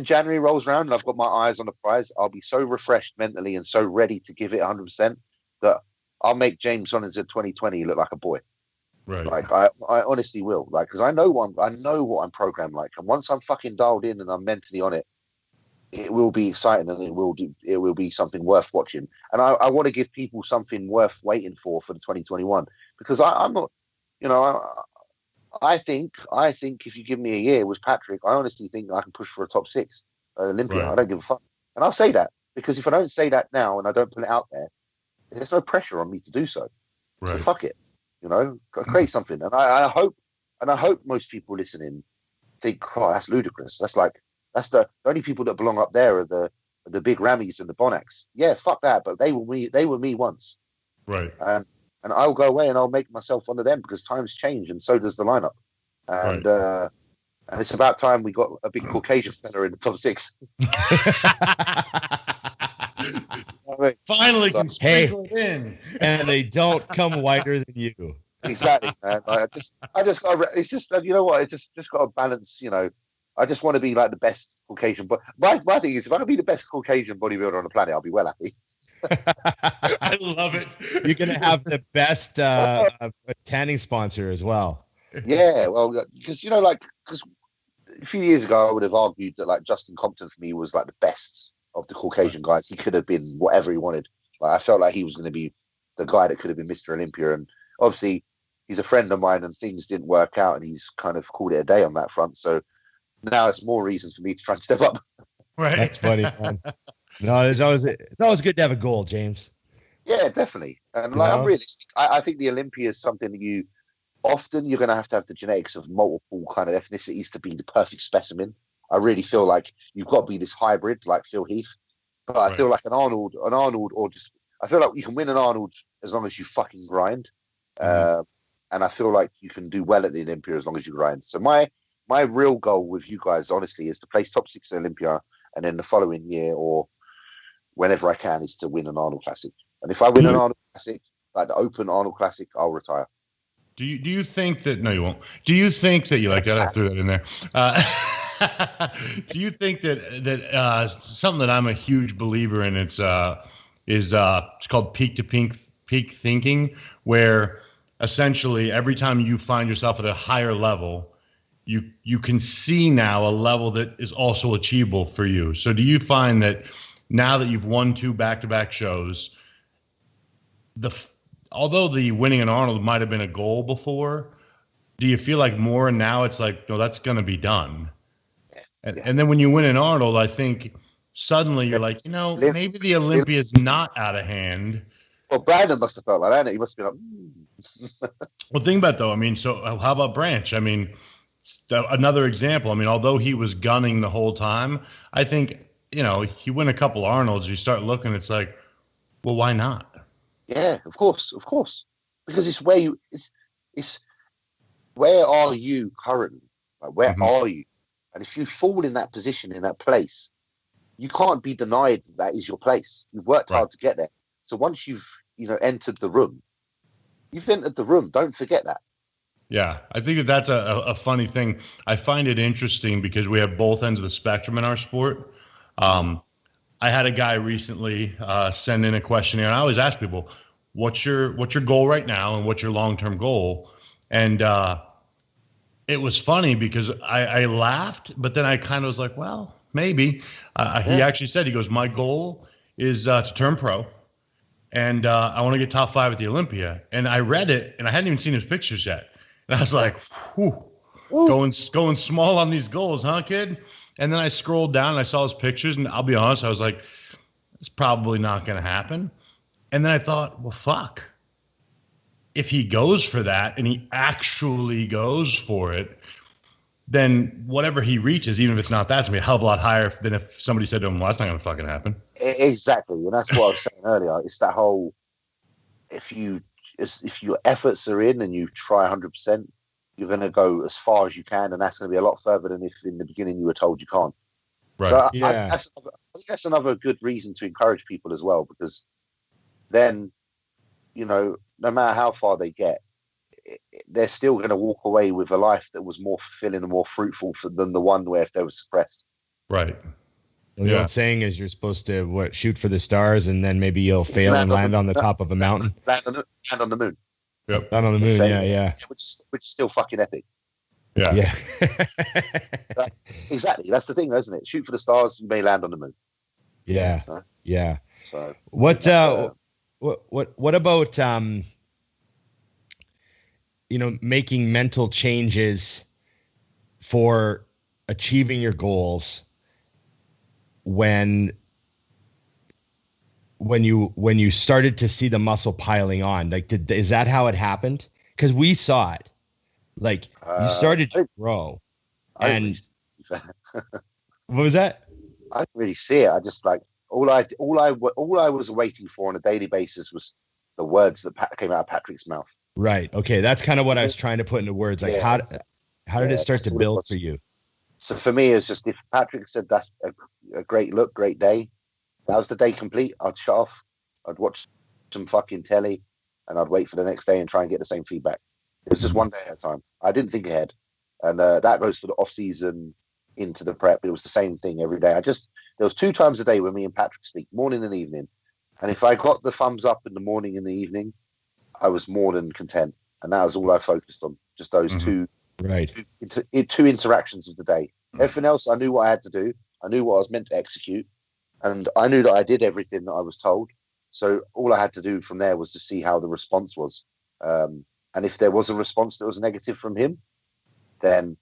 January rolls around and I've got my eyes on the prize, I'll be so refreshed mentally and so ready to give it 100% that I'll make James Hollingshead 2020 look like a boy. Right. Like I honestly will. Like, because I know what I'm programmed like, and once I'm fucking dialed in and I'm mentally on it, it will be exciting and it will be something worth watching. And I want to give people something worth waiting for the 2021, because I'm not, I think if you give me a year with Patrick, I honestly think I can push for a top 6 at Olympia. Right. I don't give a fuck. And I'll say that, because if I don't say that now and I don't put it out there, there's no pressure on me to do so. Right. So fuck it. Create something. And I hope most people listening think, oh, that's ludicrous. That's the only people that belong up there are the big Rammies and the Bonacks. Yeah, fuck that. But they were me once. Right. And I'll go away and I'll make myself one of them, because times change and so does the lineup. And and it's about time we got a big Caucasian fella in the top 6. Finally can sprinkle it in. And they don't come whiter than you. Exactly, man. I just got. It's just, you know what? It just got to balance. I just want to be like the best Caucasian. But my thing is, if I don't be the best Caucasian bodybuilder on the planet, I'll be well happy. I love it. You're gonna have the best tanning sponsor as well. Yeah, well, because because a few years ago I would have argued that like Justin Compton for me was like the best of the Caucasian guys. He could have been whatever he wanted. Like, I felt like he was going to be the guy that could have been Mr. Olympia, and obviously he's a friend of mine and things didn't work out and he's kind of called it a day on that front. So now it's more reason for me to try and step up. Right. That's funny, man. No, it's always good to have a goal, James. Yeah, definitely. And like, I'm realistic. I think the Olympia is something that you're going to have the genetics of multiple kind of ethnicities to be the perfect specimen. I really feel like you've got to be this hybrid, like Phil Heath. But I feel like an Arnold, or just, I feel like you can win an Arnold as long as you fucking grind. And I feel like you can do well at the Olympia as long as you grind. So my real goal with you guys, honestly, is to place top 6 at Olympia, and then the following year or whenever I can is to win an Arnold Classic. And if I win an Arnold Classic, like the Open Arnold Classic, I'll retire. Do you think that? No, you won't. Do you think that you like that? I threw that in there. Do you think that something that I'm a huge believer in? It's called peak to peak thinking, where essentially every time you find yourself at a higher level, you can see now a level that is also achievable for you. So do you find that now that you've won 2 back-to-back shows, although the winning an Arnold might have been a goal before, do you feel like more now it's like, no, that's going to be done? And then when you win an Arnold, I think suddenly you're like, maybe the Olympia is not out of hand. Well, Brandon must have felt like that. He must have been like, Well, think about it, though. I mean, so how about Branch? I mean, another example. I mean, although he was gunning the whole time, I think, you win a couple Arnolds, you start looking, it's like, well, why not? Yeah, of course. Because it's where it's where are you currently? Like, where are you? And if you fall in that position, in that place, you can't be denied that is your place. You've worked hard to get there. So once you've, entered the room, you've entered the room. Don't forget that. Yeah, I think that's a funny thing. I find it interesting because we have both ends of the spectrum in our sport. I had a guy recently send in a questionnaire, and I always ask people, what's your goal right now and what's your long-term goal? And it was funny because I laughed, but then I kind of was like, well, maybe. He actually said, he goes, my goal is to turn pro, and I want to get top 5 at the Olympia. And I read it, and I hadn't even seen his pictures yet. And I was like, whew, going small on these goals, huh, kid? And then I scrolled down and I saw his pictures, and I'll be honest, I was like, it's probably not going to happen. And then I thought, well, fuck. If he goes for that and he actually goes for it, then whatever he reaches, even if it's not that, it's going to be a hell of a lot higher than if somebody said to him, well, that's not going to fucking happen. Exactly. And that's what I was saying earlier. It's that whole, if your efforts are in and you try 100%, you're going to go as far as you can, and that's going to be a lot further than if in the beginning you were told you can't. Right. So I think that's another good reason to encourage people as well, because then, no matter how far they get, they're still going to walk away with a life that was more fulfilling and more fruitful than the one where if they were suppressed. Right. The old saying is you're supposed to shoot for the stars, and then maybe you'll fail and land on the top of a mountain. Land on the moon. Yep. Land on the moon, yeah. Which is still fucking epic. Yeah. Exactly. That's the thing, isn't it? Shoot for the stars, you may land on the moon. Yeah. Right? Yeah. So what about making mental changes for achieving your goals when you started to see the muscle piling on? Like, is that how it happened? Because we saw it. Like, you started to grow, and what was that? I didn't really see it. I just all I was waiting for on a daily basis was the words that came out of Patrick's mouth. Right. Okay. That's kind of what I was trying to put into words. Like, how did it start to build for you? So for me, it's just, if Patrick said that's a great look, great day, that was the day complete. I'd shut off. I'd watch some fucking telly, and I'd wait for the next day and try and get the same feedback. It was just one day at a time. I didn't think ahead. And that goes for the off season into the prep. It was the same thing every day. There was 2 times a day when me and Patrick speak, morning and evening. And if I got the thumbs up in the morning and the evening, I was more than content. And that was all I focused on. Just those two interactions of the day. Everything else, I knew what I had to do. I knew what I was meant to execute. And I knew that I did everything that I was told. So all I had to do from there was to see how the response was. And if there was a response that was negative from him, then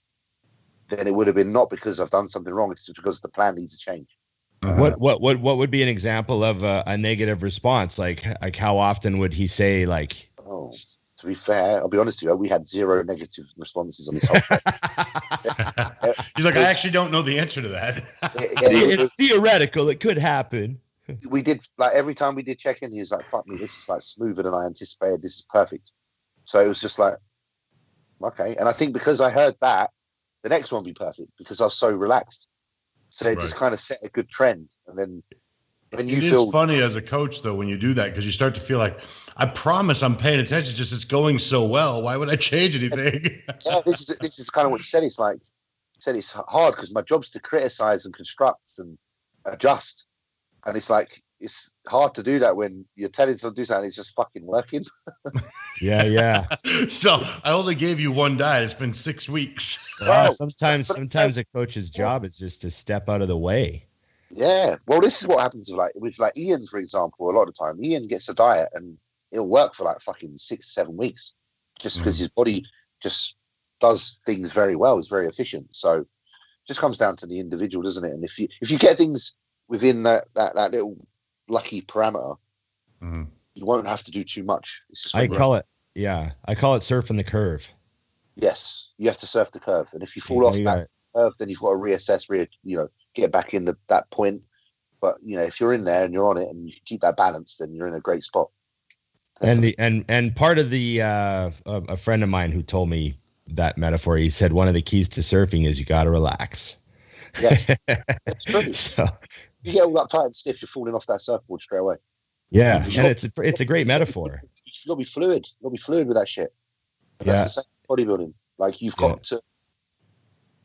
it would have been not because I've done something wrong. It's just because the plan needs to change. What would be an example of a negative response? Like how often would he say, like? Oh, to be fair, I'll be honest with you, we had 0 negative responses on this whole thing. He's like, I actually don't know the answer to that. It's theoretical. It could happen. We did, every time we did check in, he was like, fuck me, this is smoother than I anticipated. This is perfect. So it was just like, okay. And I think because I heard that, the next one will be perfect because I was so relaxed. So it just kind of set a good trend. And then When you it feel is funny as a coach, though, when you do that, because you start to feel like, I promise I'm paying attention, just it's going so well. Why would I change anything? Yeah, this is kind of what you said. It's like, you said it's hard because my job's to criticize and construct and adjust. And it's like, it's hard to do that when you're telling someone to do something, it's just fucking working. Yeah. So I only gave you one diet. It's been 6 weeks. Well, sometimes a coach's job is just to step out of the way. Yeah. Well, this is what happens with Ian, for example. A lot of the time, Ian gets a diet and it'll work for like fucking 6-7 weeks, just because his body just does things very well. It's very efficient. So it just comes down to the individual, doesn't it? And if you get things within that little lucky parameter, you won't have to do too much. It's just I call it surfing the curve. Yes, you have to surf the curve, and if you fall off that curve, then you've got to reassess, get back in that point. But if you're in there and you're on it and you keep that balance, then you're in a great spot. And part of the a friend of mine who told me that metaphor, he said one of the keys to surfing is you got to relax. Yes, it's true. So, you get all uptight and stiff, you're falling off that surfboard straight away. Yeah, and it's a great metaphor. You've got to be fluid. You've got to be fluid with that shit. And that's the same bodybuilding. Like you've got to,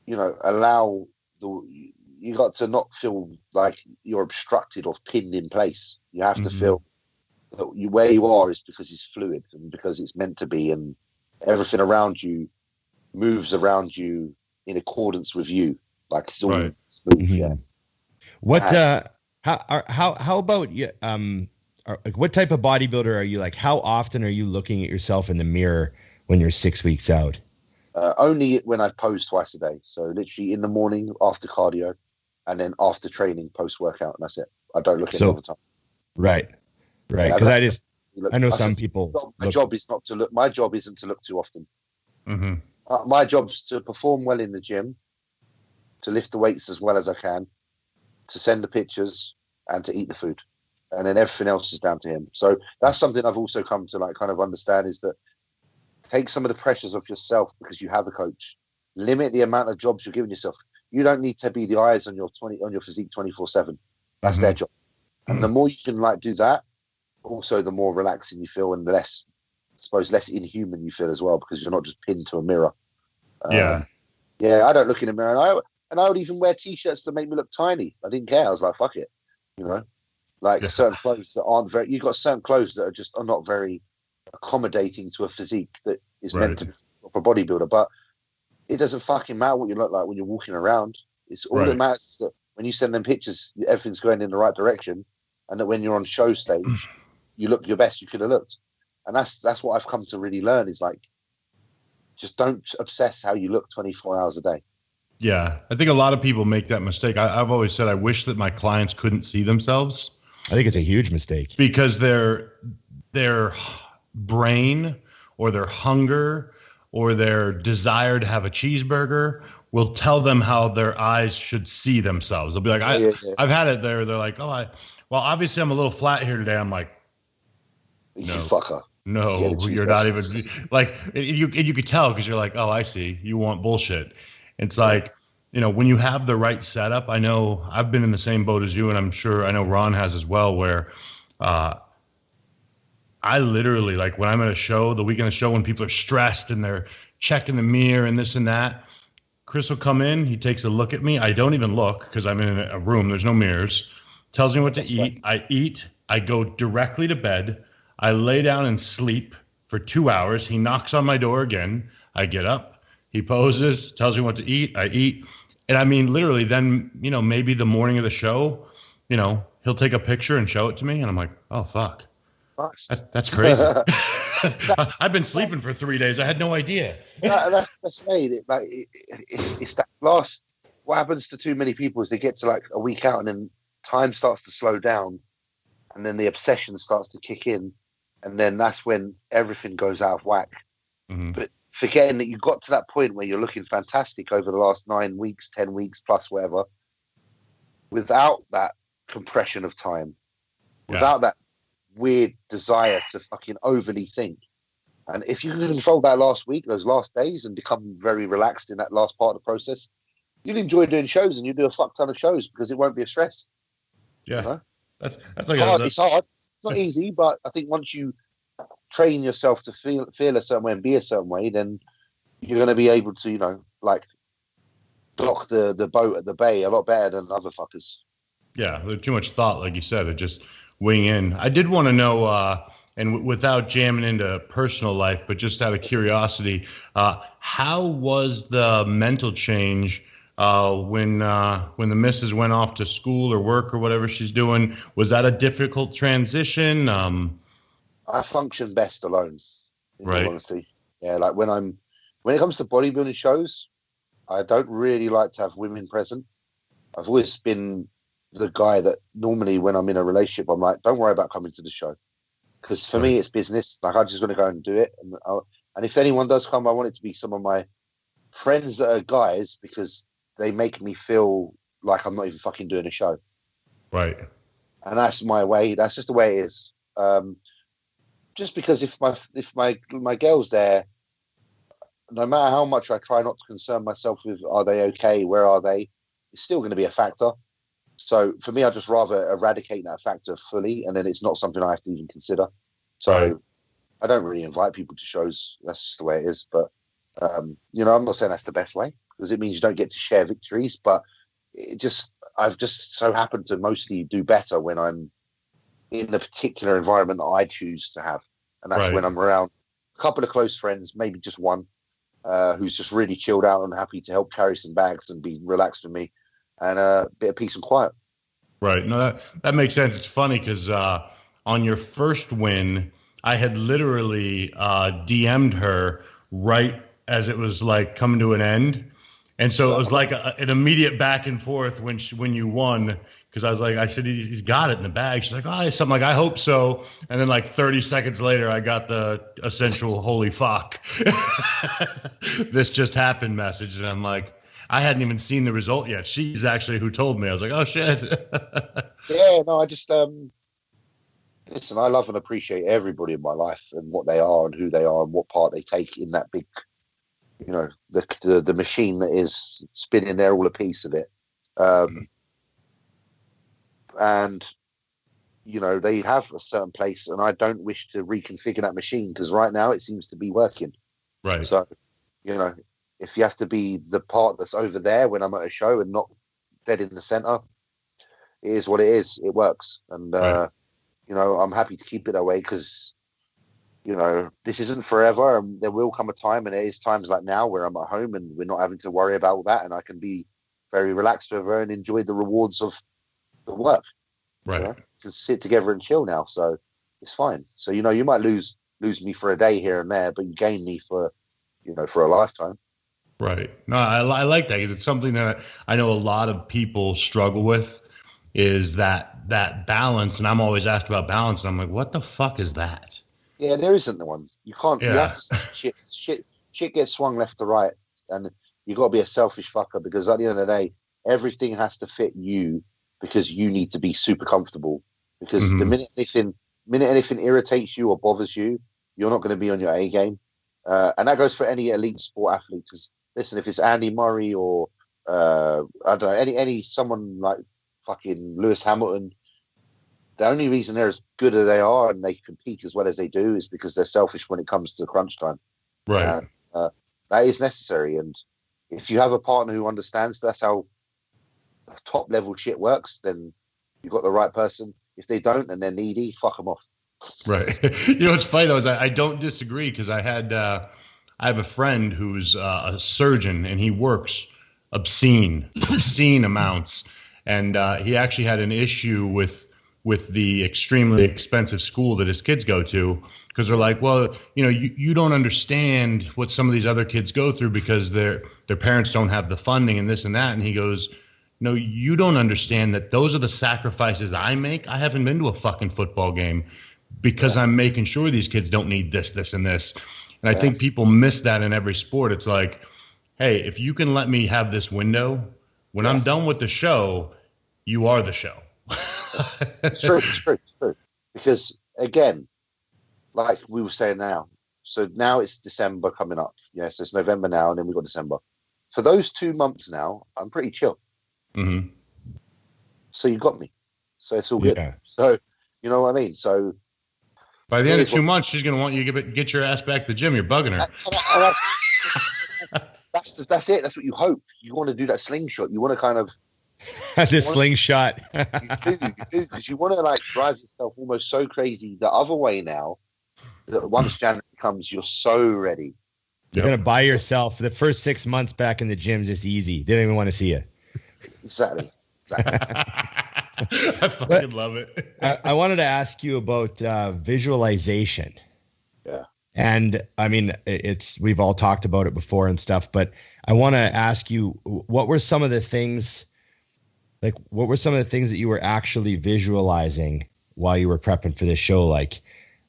allow you got to not feel like you're obstructed or pinned in place. You have to feel that where you are is because it's fluid and because it's meant to be, and everything around you moves around you in accordance with you. Like it's all smooth. Yeah. What? How about you? What type of bodybuilder are you? Like, how often are you looking at yourself in the mirror when you're 6 weeks out? Only when I pose twice a day. So literally in the morning after cardio, and then after training post workout, and that's it. I don't look at it all the time. Right. Because I know some people. My job is not to look. My job isn't to look too often. Mm-hmm. My job is to perform well in the gym, to lift the weights as well as I can, to send the pictures, and to eat the food. And then everything else is down to him. So that's something I've also come to kind of understand, is that take some of the pressures off yourself because you have a coach. Limit the amount of jobs you're giving yourself. You don't need to be the eyes on your physique 24/7. That's their job. And the more you can do that, also the more relaxing you feel and less inhuman you feel as well, because you're not just pinned to a mirror. I don't look in a mirror, and I would even wear t-shirts to make me look tiny. I didn't care. I was like, fuck it, certain clothes that aren't very. You've got certain clothes that are not very accommodating to a physique that is meant to be for a bodybuilder. But it doesn't fucking matter what you look like when you're walking around. It's all that matters is that when you send them pictures, everything's going in the right direction, and that when you're on show stage, you look your best you could have looked. And that's what I've come to really learn, is just don't obsess how you look 24 hours a day. Yeah, I think a lot of people make that mistake. I've always said I wish that my clients couldn't see themselves. I think it's a huge mistake, because their brain or their hunger or their desire to have a cheeseburger will tell them how their eyes should see themselves. They'll be like, I've had it there. They're like, well, obviously I'm a little flat here today. I'm like, no, you fucker. No, you're not even like, you could tell, because you're like, oh, I see. You want bullshit. It's like, when you have the right setup, I know I've been in the same boat as you, and I'm sure I know Ron has as well, where I literally, when I'm at a show, the weekend of the show, when people are stressed and they're checking the mirror and this and that, Chris will come in, he takes a look at me. I don't even look because I'm in a room, there's no mirrors. Tells me what to eat. I eat. I go directly to bed. I lay down and sleep for 2 hours. He knocks on my door again. I get up. He poses, tells me what to eat. I eat. And I mean, literally then, maybe the morning of the show, he'll take a picture and show it to me. And I'm like, oh, fuck. That's crazy. I've been sleeping for 3 days. I had no idea. That's made it. It's that last. What happens to too many people is they get to a week out, and then time starts to slow down, and then the obsession starts to kick in, and then that's when everything goes out of whack. But forgetting that you got to that point where you're looking fantastic over the last 9 weeks, 10 weeks plus whatever, without that compression of time, without that weird desire to fucking overly think. And if you can control that last week, those last days, and become very relaxed in that last part of the process, you'll enjoy doing shows, and you'll do a fuck ton of shows because it won't be a stress. Yeah. That's like it's hard. It's not easy, but I think once you train yourself to feel a certain way and be a certain way, then you're going to be able to, like dock the boat at the bay a lot better than other fuckers. Yeah, there's too much thought, like you said, of just wing in. I did want to know, and without jamming into personal life, but just out of curiosity, how was the mental change when the missus went off to school or work or whatever she's doing? Was that a difficult transition? I function best alone, in right. all honesty. Yeah, like when it comes to bodybuilding shows, I don't really like to have women present. I've always been the guy that normally when I'm in a relationship, I'm like, don't worry about coming to the show. Because for me, it's business. Like, I just want to go and do it. And if anyone does come, I want it to be some of my friends that are guys, because they make me feel like I'm not even fucking doing a show. Right. And that's my way. That's just the way it is. Just because if my girl's there, no matter how much I try not to concern myself with, are they okay? Where are they? It's still going to be a factor. So for me, I'd just rather eradicate that factor fully, and then it's not something I have to even consider. So right. I don't really invite people to shows. That's just the way it is. But, I'm not saying that's the best way, because it means you don't get to share victories. But I've just so happened to mostly do better when I'm in the particular environment that I choose to have. And that's right. When I'm around a couple of close friends, maybe just one, who's just really chilled out and happy to help carry some bags and be relaxed with me. And a bit of peace and quiet. Right. No, that makes sense. It's funny because on your first win, I had literally DM'd her right as it was like coming to an end. And so it was like an immediate back and forth when you won, because I said, he's got it in the bag. She's like, something like, I hope so. And then like 30 seconds later, I got the essential holy fuck. This just happened message. And I'm like, I hadn't even seen the result yet. She's actually who told me. I was like, oh, shit. Yeah, no, I just, listen, I love and appreciate everybody in my life and what they are and who they are and what part they take in that big, the machine that is spinning there, all a piece of it. And, they have a certain place, and I don't wish to reconfigure that machine, because right now it seems to be working. Right. So, if you have to be the part that's over there when I'm at a show and not dead in the center, it is what it is. It works. And, right. I'm happy to keep it that way, because, this isn't forever, and there will come a time, and it is times like now where I'm at home and we're not having to worry about all that, and I can be very relaxed with her and enjoy the rewards of the work. Right. Can sit together and chill now, so it's fine. So, you might lose me for a day here and there, but you gain me for a lifetime. Right. No, I like that. It's something that I know a lot of people struggle with, is that balance. And I'm always asked about balance, and I'm like, what the fuck is that? Yeah, there isn't the one. You can't. Yeah. You have to. Shit gets swung left to right, and you got to be a selfish fucker, because at the end of the day, everything has to fit you, because you need to be super comfortable. Because the minute anything irritates you or bothers you, you're not going to be on your A game. And that goes for any elite sport athlete. Because listen, if it's Andy Murray or I don't know, any someone like fucking Lewis Hamilton, the only reason they're as good as they are and they compete as well as they do is because they're selfish when it comes to crunch time. Right. That is necessary. And if you have a partner who understands that's how top level shit works, then you've got the right person. If they don't and they're needy, fuck them off. Right. What's funny though is I don't disagree, because I have a friend who's a surgeon, and he works obscene amounts, and he actually had an issue with the extremely expensive school that his kids go to, because they're like, well, you don't understand what some of these other kids go through because their parents don't have the funding and this and that. And he goes, no, you don't understand that those are the sacrifices I make. I haven't been to a fucking football game because I'm making sure these kids don't need this, this, and this. And I think people miss that in every sport. It's like, hey, if you can let me have this window, when I'm done with the show, you are the show. It's true. Because, again, like we were saying now, so now it's December coming up. Yes, it's November now, and then we've got December. For those 2 months now, I'm pretty chill. Mm-hmm. So you got me. so it's all good. Yeah. So you know what I mean. So by the end of 2 months, she's gonna want you to get your ass back to the gym. You're bugging her. That's it. That's what you hope. You want to do that slingshot. You want to kind of slingshot. you do because you want to like drive yourself almost so crazy the other way now that once January comes, you're so ready. You're gonna buy yourself the first 6 months back in the gym just easy. They don't even want to see you. Exactly. I fucking love it. I wanted to ask you about visualization. Yeah. And I mean, we've all talked about it before and stuff, but I want to ask you, what were some of the things that you were actually visualizing while you were prepping for this show? Like,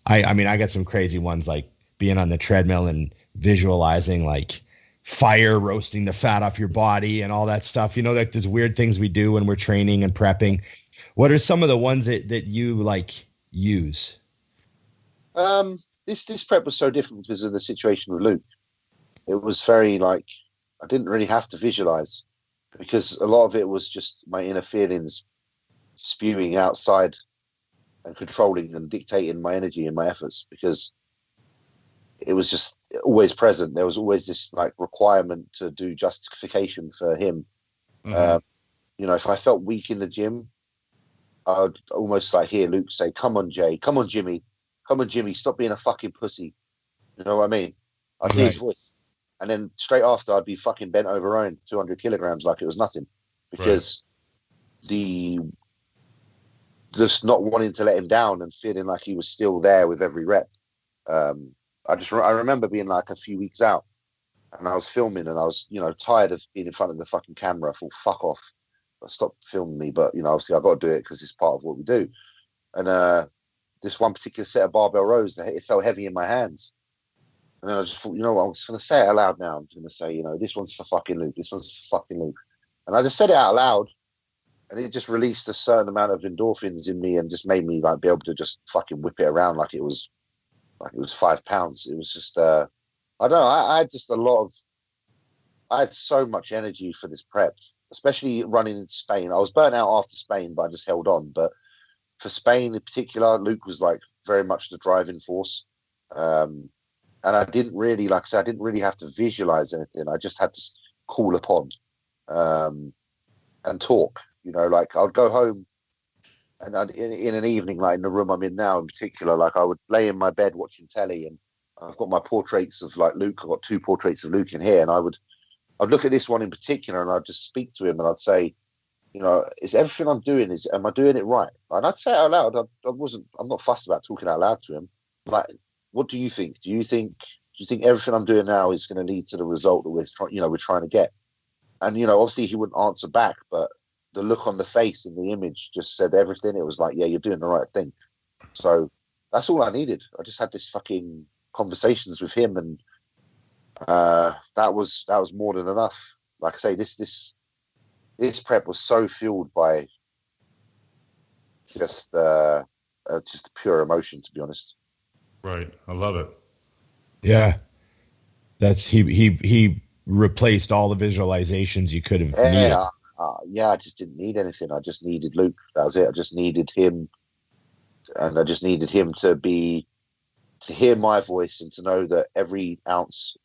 I mean, I got some crazy ones, like being on the treadmill and visualizing like fire roasting the fat off your body and all that stuff. You know, like there's weird things we do when we're training and prepping. What are some of the ones that you like use? This prep was so different because of the situation with Luke. It was very like, I didn't really have to visualize because a lot of it was just my inner feelings spewing outside and controlling and dictating my energy and my efforts, because it was just always present. There was always this like requirement to do justification for him. Mm-hmm. You know, if I felt weak in the gym, I'd almost like hear Luke say, "Come on, Jay. Come on, Jimmy. Come on, Jimmy. Stop being a fucking pussy." You know what I mean? I'd hear his voice. And then straight after, I'd be fucking bent over rowing 200 kilograms like it was nothing. Because just not wanting to let him down and feeling like he was still there with every rep. I remember being like a few weeks out and I was filming and I was, you know, tired of being in front of the fucking camera. I thought, fuck off. Stop filming me. But, you know, obviously I've got to do it because it's part of what we do. And this one particular set of barbell rows, it felt heavy in my hands. And then I just thought, you know what, I'm just going to say it out loud now. I'm going to say, you know, this one's for fucking Luke. This one's for fucking Luke. And I just said it out loud. And it just released a certain amount of endorphins in me and just made me like be able to just fucking whip it around like it was 5 pounds. It was just, I don't know. I had so much energy for this prep, especially running in Spain. I was burnt out after Spain, but I just held on. But for Spain in particular, Luke was like very much the driving force. And I didn't really, like I said, I didn't really have to visualize anything. I just had to call upon and talk. You know, like I'd go home and in an evening, like in the room I'm in now in particular, like I would lay in my bed watching telly and I've got my portraits of like Luke. I've got 2 portraits of Luke in here. And I'd look at this one in particular and I'd just speak to him and I'd say, you know, is everything I'm doing, am I doing it right? And I'd say it out loud. I'm not fussed about talking out loud to him. Like, what do you think? Do you think everything I'm doing now is going to lead to the result that we're trying to get? And, you know, obviously he wouldn't answer back, but the look on the face and the image just said everything. It was like, yeah, you're doing the right thing. So that's all I needed. I just had this fucking conversations with him, and that was more than enough. Like I say, this prep was so fueled by just pure emotion, to be honest. Right, I love it. Yeah, that's he replaced all the visualizations you could have needed. I just didn't need anything. I just needed Luke. That was it. I just needed him, and I just needed him to hear my voice and to know that every ounce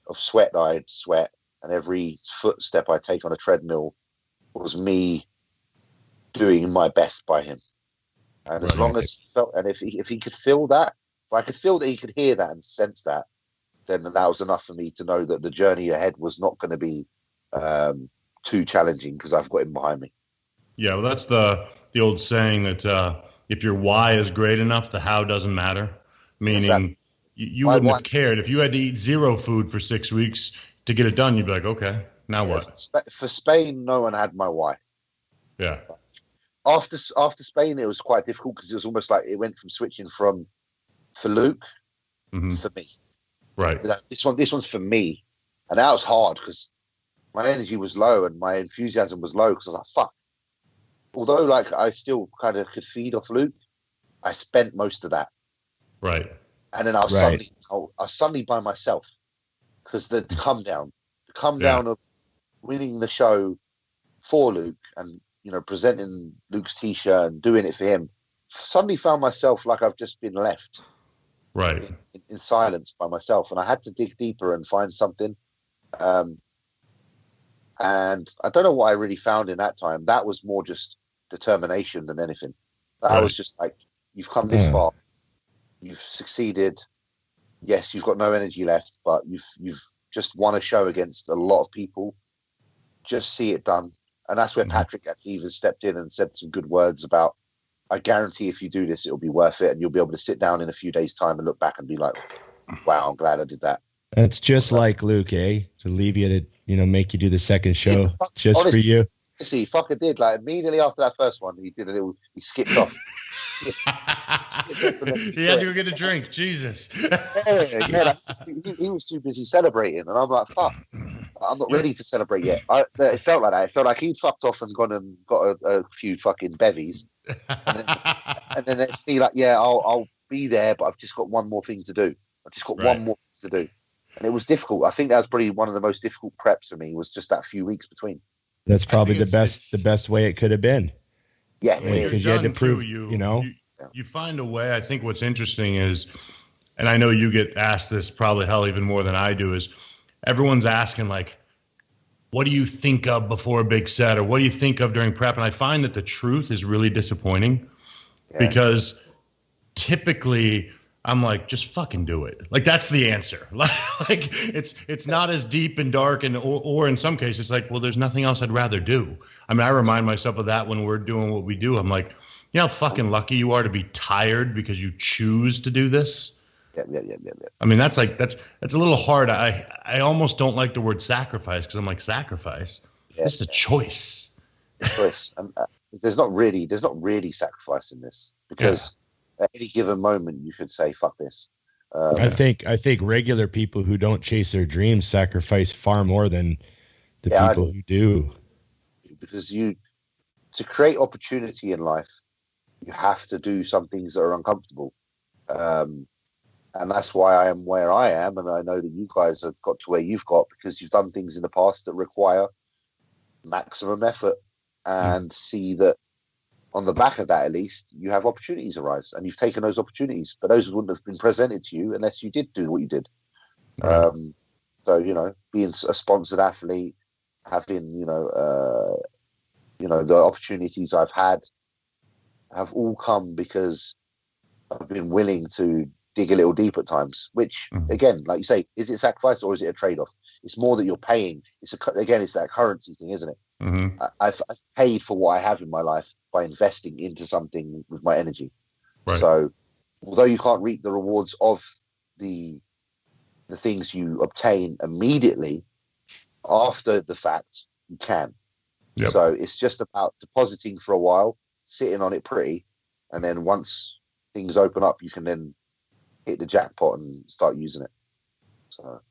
of sweat that I sweat and every footstep I take on a treadmill was me doing my best by him. And as long as he felt, and if he could feel that, if I could feel that he could hear that and sense that, then that was enough for me to know that the journey ahead was not going to be too challenging because I've got him behind me. Yeah, well, that's the old saying that if your why is great enough, the how doesn't matter. Meaning, exactly. you wouldn't have cared if you had to eat 0 food for 6 weeks to get it done. You'd be like, okay, now what? For Spain, no one had my why. Yeah. After Spain, it was quite difficult because it was almost like it went from switching for Luke for me. Right. You know, this one's for me, and that was hard because my energy was low and my enthusiasm was low because I was like, fuck. Although like I still kind of could feed off Luke, I spent most of that. Right. And then I was suddenly by myself because the come down of winning the show for Luke and presenting Luke's t-shirt and doing it for him, suddenly found myself like I've just been left right in silence by myself, and I had to dig deeper and find something. And I don't know what I really found in that time. That was more just determination than anything. That was just like, you've come this far, you've succeeded. Yes, you've got no energy left, but you've just won a show against a lot of people. Just see it done. And that's where Patrick actually even stepped in and said some good words about, I guarantee if you do this, it'll be worth it. And you'll be able to sit down in a few days' time and look back and be like, wow, I'm glad I did that. That's just like Luke, eh? To leave you to, make you do the second show just honestly, for you. See, fucker did. Like, immediately after that first one, he skipped off. He had to go get a drink. Jesus. He was too busy celebrating, and I'm like, fuck, I'm not ready to celebrate yet. It felt like that. It felt like he'd fucked off and gone and got a few fucking bevies, and then it's me like, yeah, I'll be there, but I've just got one more thing to do. I've just got one more thing to do, and it was difficult. I think that was probably one of the most difficult preps for me. Was just that few weeks between. That's probably the best way it could have been. Yeah, because you had to prove, you find a way. I think what's interesting is, and I know you get asked this probably hell even more than I do, is everyone's asking like, what do you think of before a big set, or what do you think of during prep? And I find that the truth is really disappointing because typically I'm like, just fucking do it. Like, that's the answer. Like it's not as deep and dark, and or in some cases like, well, there's nothing else I'd rather do. I mean, I remind myself of that when we're doing what we do. I'm like, you know how fucking lucky you are to be tired because you choose to do this? Yeah. I mean, that's a little hard. I almost don't like the word sacrifice, because I'm like, sacrifice? It's a choice. A choice. There's not really sacrifice in this, because at any given moment you could say, fuck this. I think regular people who don't chase their dreams sacrifice far more than the people who do. Because to create opportunity in life, you have to do some things that are uncomfortable. And that's why I am where I am. And I know that you guys have got to where you've got, because you've done things in the past that require maximum effort, and see that on the back of that, at least, you have opportunities arise, and you've taken those opportunities, but those wouldn't have been presented to you unless you did do what you did. Right. So, being a sponsored athlete, having, the opportunities I've had have all come because I've been willing to dig a little deep at times, which, again, like you say, is it sacrifice or is it a trade-off? It's more that you're paying. It's that currency thing, isn't it? Mm-hmm. I've paid for what I have in my life by investing into something with my energy. Right. So although you can't reap the rewards of the things you obtain immediately, after the fact, you can. Yep. So it's just about depositing for a while, sitting on it pretty, and then once things open up, you can then hit the jackpot and start using it. So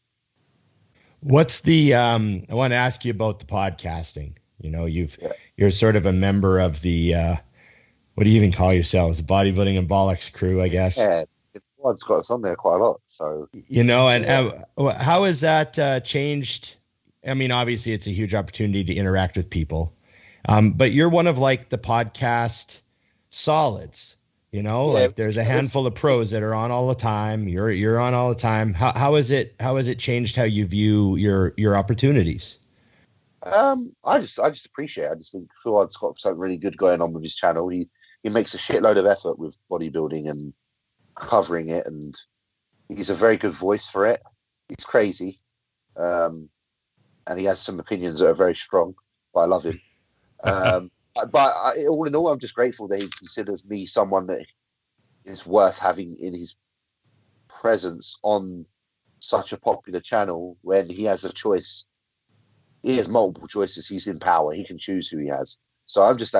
what's the I want to ask you about the podcasting. You're sort of a member of the what do you even call yourselves? The Bodybuilding and Bollocks crew, I guess. Yeah, it's got us on there quite a lot. So how has that changed? I mean, obviously it's a huge opportunity to interact with people. But you're one of like the podcast solids, like there's a handful of pros that are on all the time. You're on all the time. How has it changed how you view your opportunities? I just appreciate it. I just think Fouad's got something really good going on with his channel. He makes a shitload of effort with bodybuilding and covering it, and he's a very good voice for it. He's crazy. And he has some opinions that are very strong, but I love him. But all in all, I'm just grateful that he considers me someone that is worth having in his presence on such a popular channel when he has a choice. He has multiple choices. He's in power. He can choose who he has. So I'm just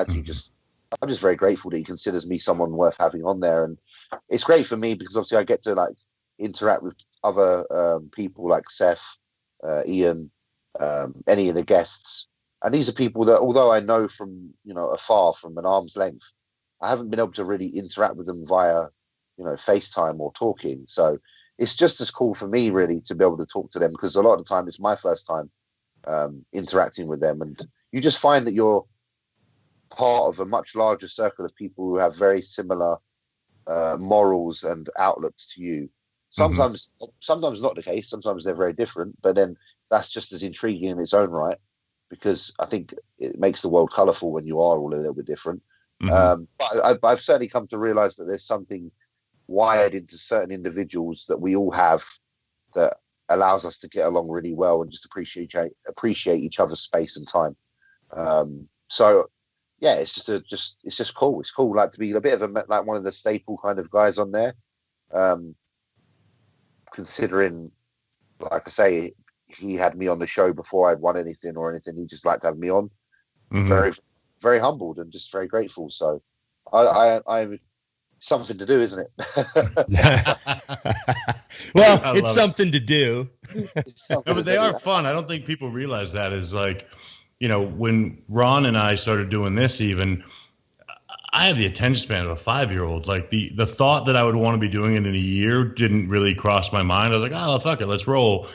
very grateful that he considers me someone worth having on there. And it's great for me because obviously I get to like interact with other people like Seth, Ian, any of the guests. And these are people that, although I know from, afar, from an arm's length, I haven't been able to really interact with them via, FaceTime or talking. So it's just as cool for me really to be able to talk to them, because a lot of the time it's my first time interacting with them. And you just find that you're part of a much larger circle of people who have very similar morals and outlooks to you. Sometimes not the case. Sometimes they're very different, but then that's just as intriguing in its own right, because I think it makes the world colourful when you are all a little bit different. But I've certainly come to realise that there's something wired into certain individuals that we all have that allows us to get along really well and just appreciate each other's space and time. So yeah, it's just cool. It's cool, like, to be a bit of like one of the staple kind of guys on there. Considering, like I say, he had me on the show before I'd won anything or anything. He just liked to have me on. Very, very humbled and just very grateful. So I'm something to do, isn't it? Well, it's something to do. But they are fun. I don't think people realize that is like, you know, when Ron and I started doing this, even I had the attention span of a 5-year-old. Like the thought that I would want to be doing it in a year didn't really cross my mind. I was like, oh, fuck it, let's roll.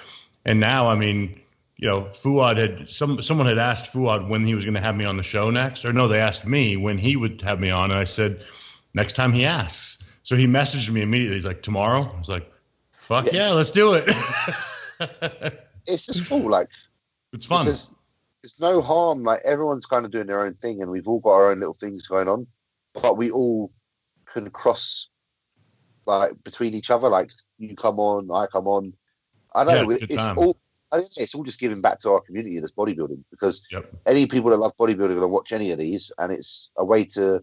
And now, I mean, you know, Fouad had someone had asked Fouad when he was going to have me on the show next, or no, they asked me when he would have me on, and I said, next time he asks. So he messaged me immediately. He's like, tomorrow? I was like, fuck yeah, let's do it. It's just cool, like, it's fun. There's no harm. Like, everyone's kind of doing their own thing, and we've all got our own little things going on, but we all can cross, like, between each other. Like, you come on, I come on. I know it's all just giving back to our community that's bodybuilding, because any people that love bodybuilding will watch any of these, and it's a way to,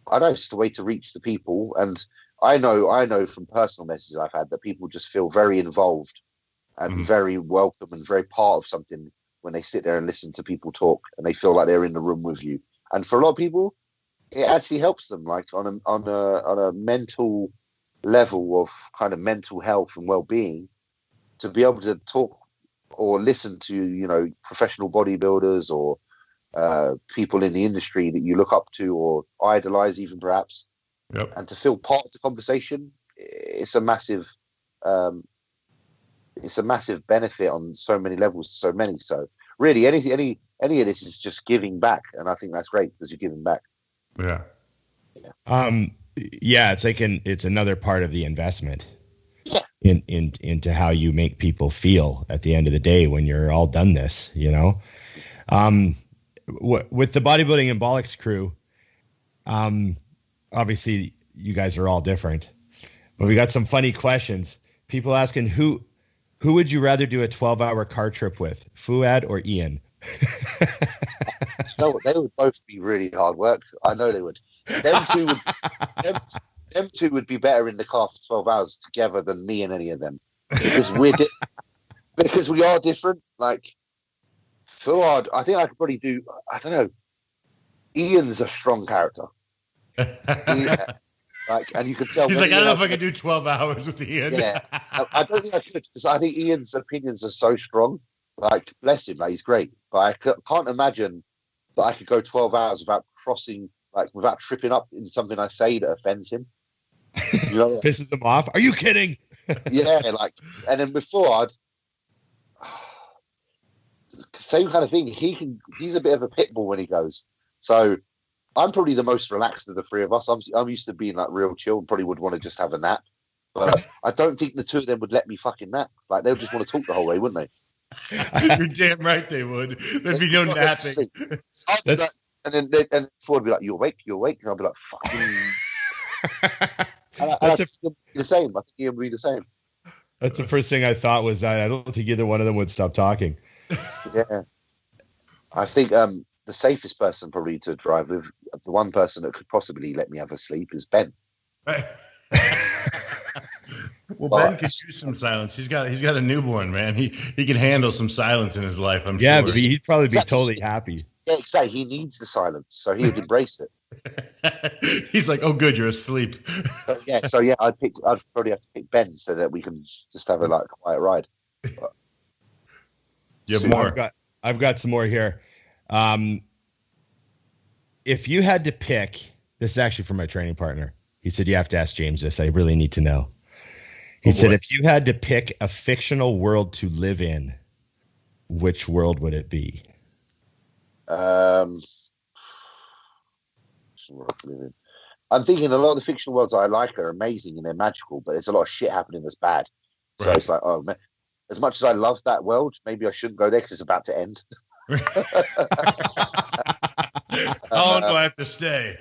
I know, it's a way to reach the people. And I know from personal messages I've had that people just feel very involved and very welcome and very part of something when they sit there and listen to people talk, and they feel like they're in the room with you. And for a lot of people, it actually helps them, like on a mental level of kind of mental health and well-being, to be able to talk or listen to, you know, professional bodybuilders or people in the industry that you look up to or idolize, even perhaps, and to feel part of the conversation. It's a massive benefit on so many levels to so many. So really, any of this is just giving back, and I think that's great because you're giving back. It's like it's another part of the investment into how you make people feel at the end of the day when you're all done this, you know. With the Bodybuilding and Bollocks crew, obviously you guys are all different, but we got some funny questions. People asking who would you rather do a 12-hour car trip with, Fouad or Ian? No, they would both be really hard work. I know they would. Them two would be better in the car for 12 hours together than me and any of them, because because we are different. Like, Fouad, I think I could probably do, I don't know, Ian's a strong character. And you could tell. He's like, I don't know if I could do 12 hours with Ian. Yeah, I don't think I could, because I think Ian's opinions are so strong. Like, bless him, like, he's great. But I can't imagine that I could go 12 hours without tripping up in something I say that offends him. You know? Pisses him off. Are you kidding? Yeah, like, and then with Fouad, same kind of thing. He's a bit of a pit bull when he goes. So I'm probably the most relaxed of the three of us. I'm used to being like real chill and probably would want to just have a nap. But I don't think the two of them would let me fucking nap. Like, they'll just want to talk the whole way, wouldn't they? You're damn right they would. There'd be no napping. And then Fouad would be like, "You awake? You awake?" And I'll be like, "Fucking." I think he'll be the same. I think he'll be the same. That's the first thing I thought was that I don't think either one of them would stop talking. Yeah, I think the safest person probably to drive with, the one person that could possibly let me have a sleep, is Ben. Well, Ben could use some silence. He's got a newborn, man. He can handle some silence in his life, I'm sure. Yeah, but he'd probably be totally happy. Yeah, exactly. He needs the silence, so he would embrace it. He's like, "Oh, good, you're asleep." So I'd probably have to pick Ben so that we can just have a quiet ride. But, you have more. I've got some more here. If you had to pick, this is actually from my training partner. He said, you have to ask James this. I really need to know. He said, if you had to pick a fictional world to live in, which world would it be? fictional world to live in. I'm thinking a lot of the fictional worlds I like are amazing and they're magical, but there's a lot of shit happening that's bad. So Right. it's like, oh man, as much as I love that world, maybe I shouldn't go there because it's about to end. How long do I have to stay?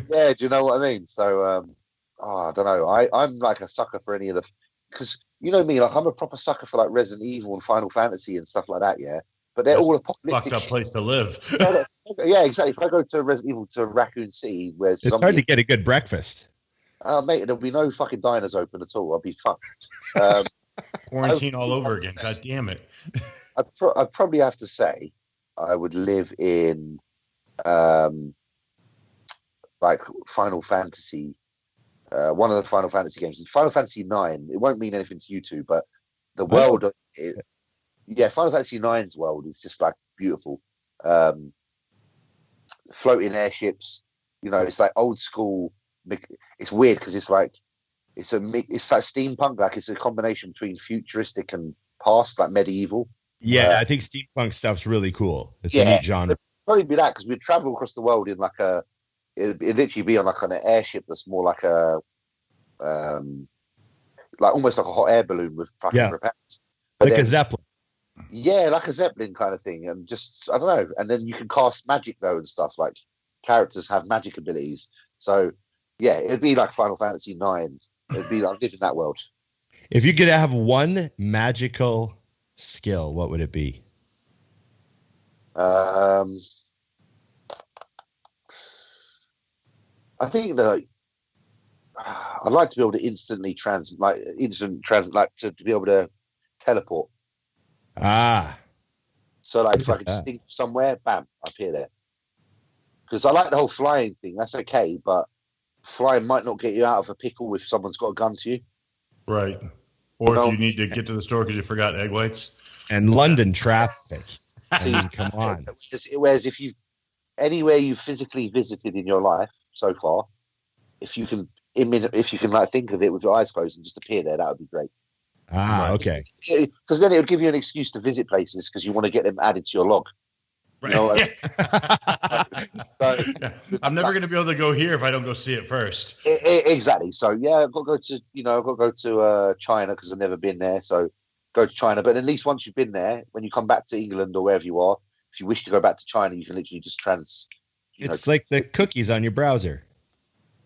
Yeah, do you know what I mean? So, I don't know. I'm like a sucker for any of the, because you know me, like I'm a proper sucker for like Resident Evil and Final Fantasy and stuff like that. Yeah, but they're That's all a apocalyptic. fucked up place to live. Yeah, exactly. If I go to Resident Evil to Raccoon City, where it's hard to get a good breakfast. Mate, there'll be no fucking diners open at all. I'll be fucked. Quarantine all over again. God damn it. I'd probably have to say I would live in like Final Fantasy, one of the Final Fantasy games. Final Fantasy 9, it won't mean anything to you two, but the world, Final Fantasy 9's world is just like beautiful. Floating airships, you know, it's like old school. It's weird because it's like steampunk, like it's a combination between futuristic and past, like medieval. Yeah, I think steampunk stuff's really cool. It's a neat genre. It'd probably be that because we'd travel across the world in like it'd literally be on like an airship that's more like a like almost like a hot air balloon with fucking propellers. Like a Zeppelin. Yeah, like a Zeppelin kind of thing, and just I don't know. And then you can cast magic though and stuff. Like characters have magic abilities, so yeah, it'd be like Final Fantasy 9. It'd be like living that world. If you could have one magical skill, what would it be? I think that I'd like to be able to instantly to be able to teleport. So like if I could just think of somewhere, bam, I appear there. Because I like the whole flying thing. That's okay, but flying might not get you out of a pickle if someone's got a gun to you. Right. Or if you need to get to the store because you forgot egg whites. And London traffic. Come on. Whereas if anywhere you've physically visited in your life so far, if you can like think of it with your eyes closed and just appear there, that would be great. Okay. Because then it would give you an excuse to visit places because you want to get them added to your log. Right. You know, I'm never going to be able to go here if I don't go see it first. Exactly. So yeah, I've got to go to China because I've never been there. So go to China. But at least once you've been there, when you come back to England or wherever you are, if you wish to go back to China, you can literally just It's like the cookies on your browser.